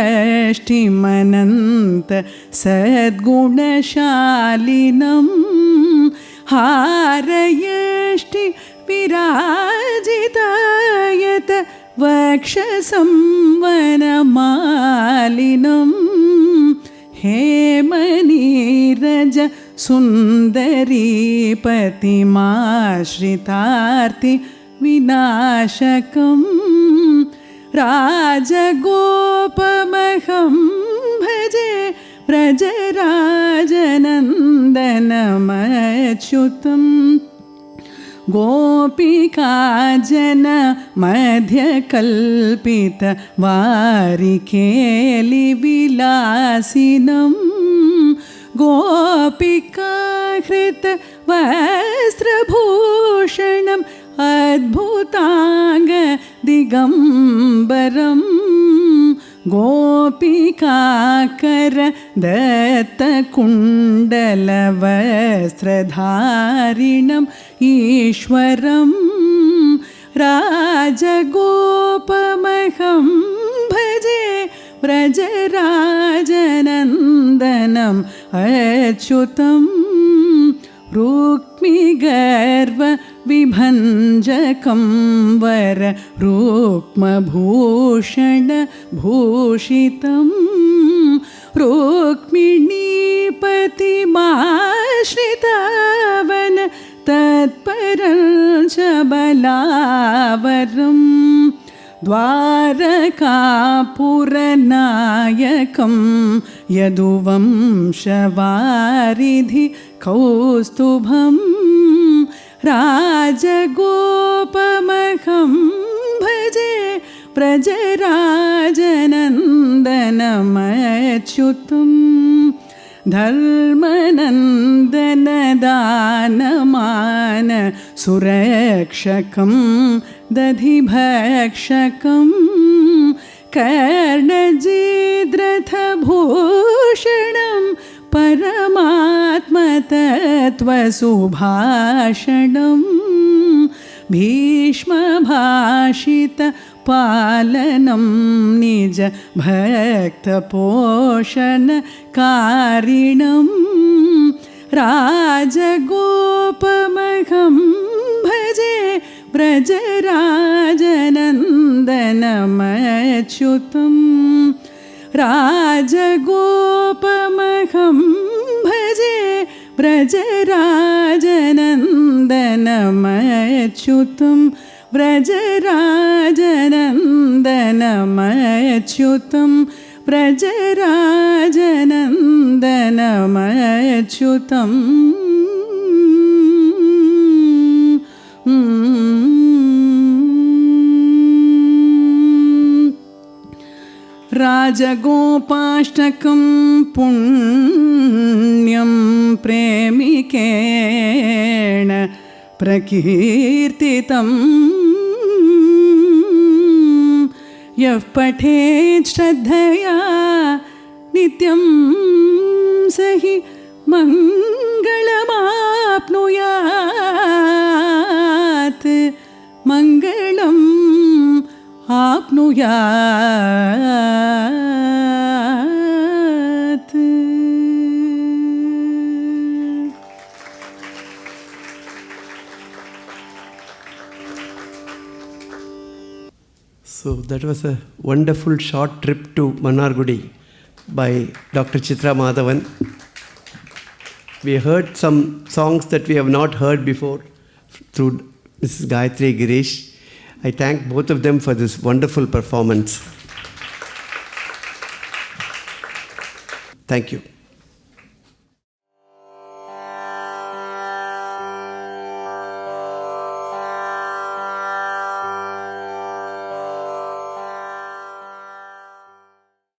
सद्गुणशालिनं, हारयष्टि विराजितायत वक्षसंवनमालिनं, हेमनीरज सुन्दरीपतिमाश्रितार्ति विनाशकं, राजगोपमहं भजे व्रजराजनन्दनमच्युतं, गो गोपिका जन मध्यकल्पित वारिकेलि विलासिनं गोपिका हृत वस्त्रभूषणम् अद्भुतांग दिगंबरं गोपिकाकर दत्तकुण्डलवस्त्रधारिणम् ईश्वरं राजगोपमहं भजे व्रजराजनन्दनम् अच्युतं रुक्मिगर्वविभञ्जकं वर रुक्मभूषणभूषितं रुक्मिणीपतिमाश्रितावन तत्परं च बलावरं द्वारकापुरनायकं यदुवंशवारिधि कौस्तुभं राजगोपमहं भजे व्रजराजनन्दनमच्युतं धर्मनन्दनदानमान सुरक्षकं दधिभक्षकं कर्णजिद्रथभूषणं परमात्मतत्त्वसुभाषणं भीष्मभाषितपालनं निज भक्तपोषणकारिणं राजगोपमहं भजे व्रजराजनन्दनमच्युतं राजगोपमहं भजे व्रजराजनन्दनमच्युतं व्रजराजनन्दनमच्युतं व्रजराजनन्दनमच्युतम् राजगोपाष्टकं पुण्यं प्रेमिकेण प्रकीर्तितं यः पठेत् श्रद्धया नित्यं स हि मङ्गलमाप्नुयात् मङ्गलम् आप्नुयात्। So that was a wonderful short trip to Mannargudi by Dr. Chitra Madhavan. We heard some songs that we have not heard before through Mrs. Gayatri Girish. I thank both of them for this wonderful performance. Thank you.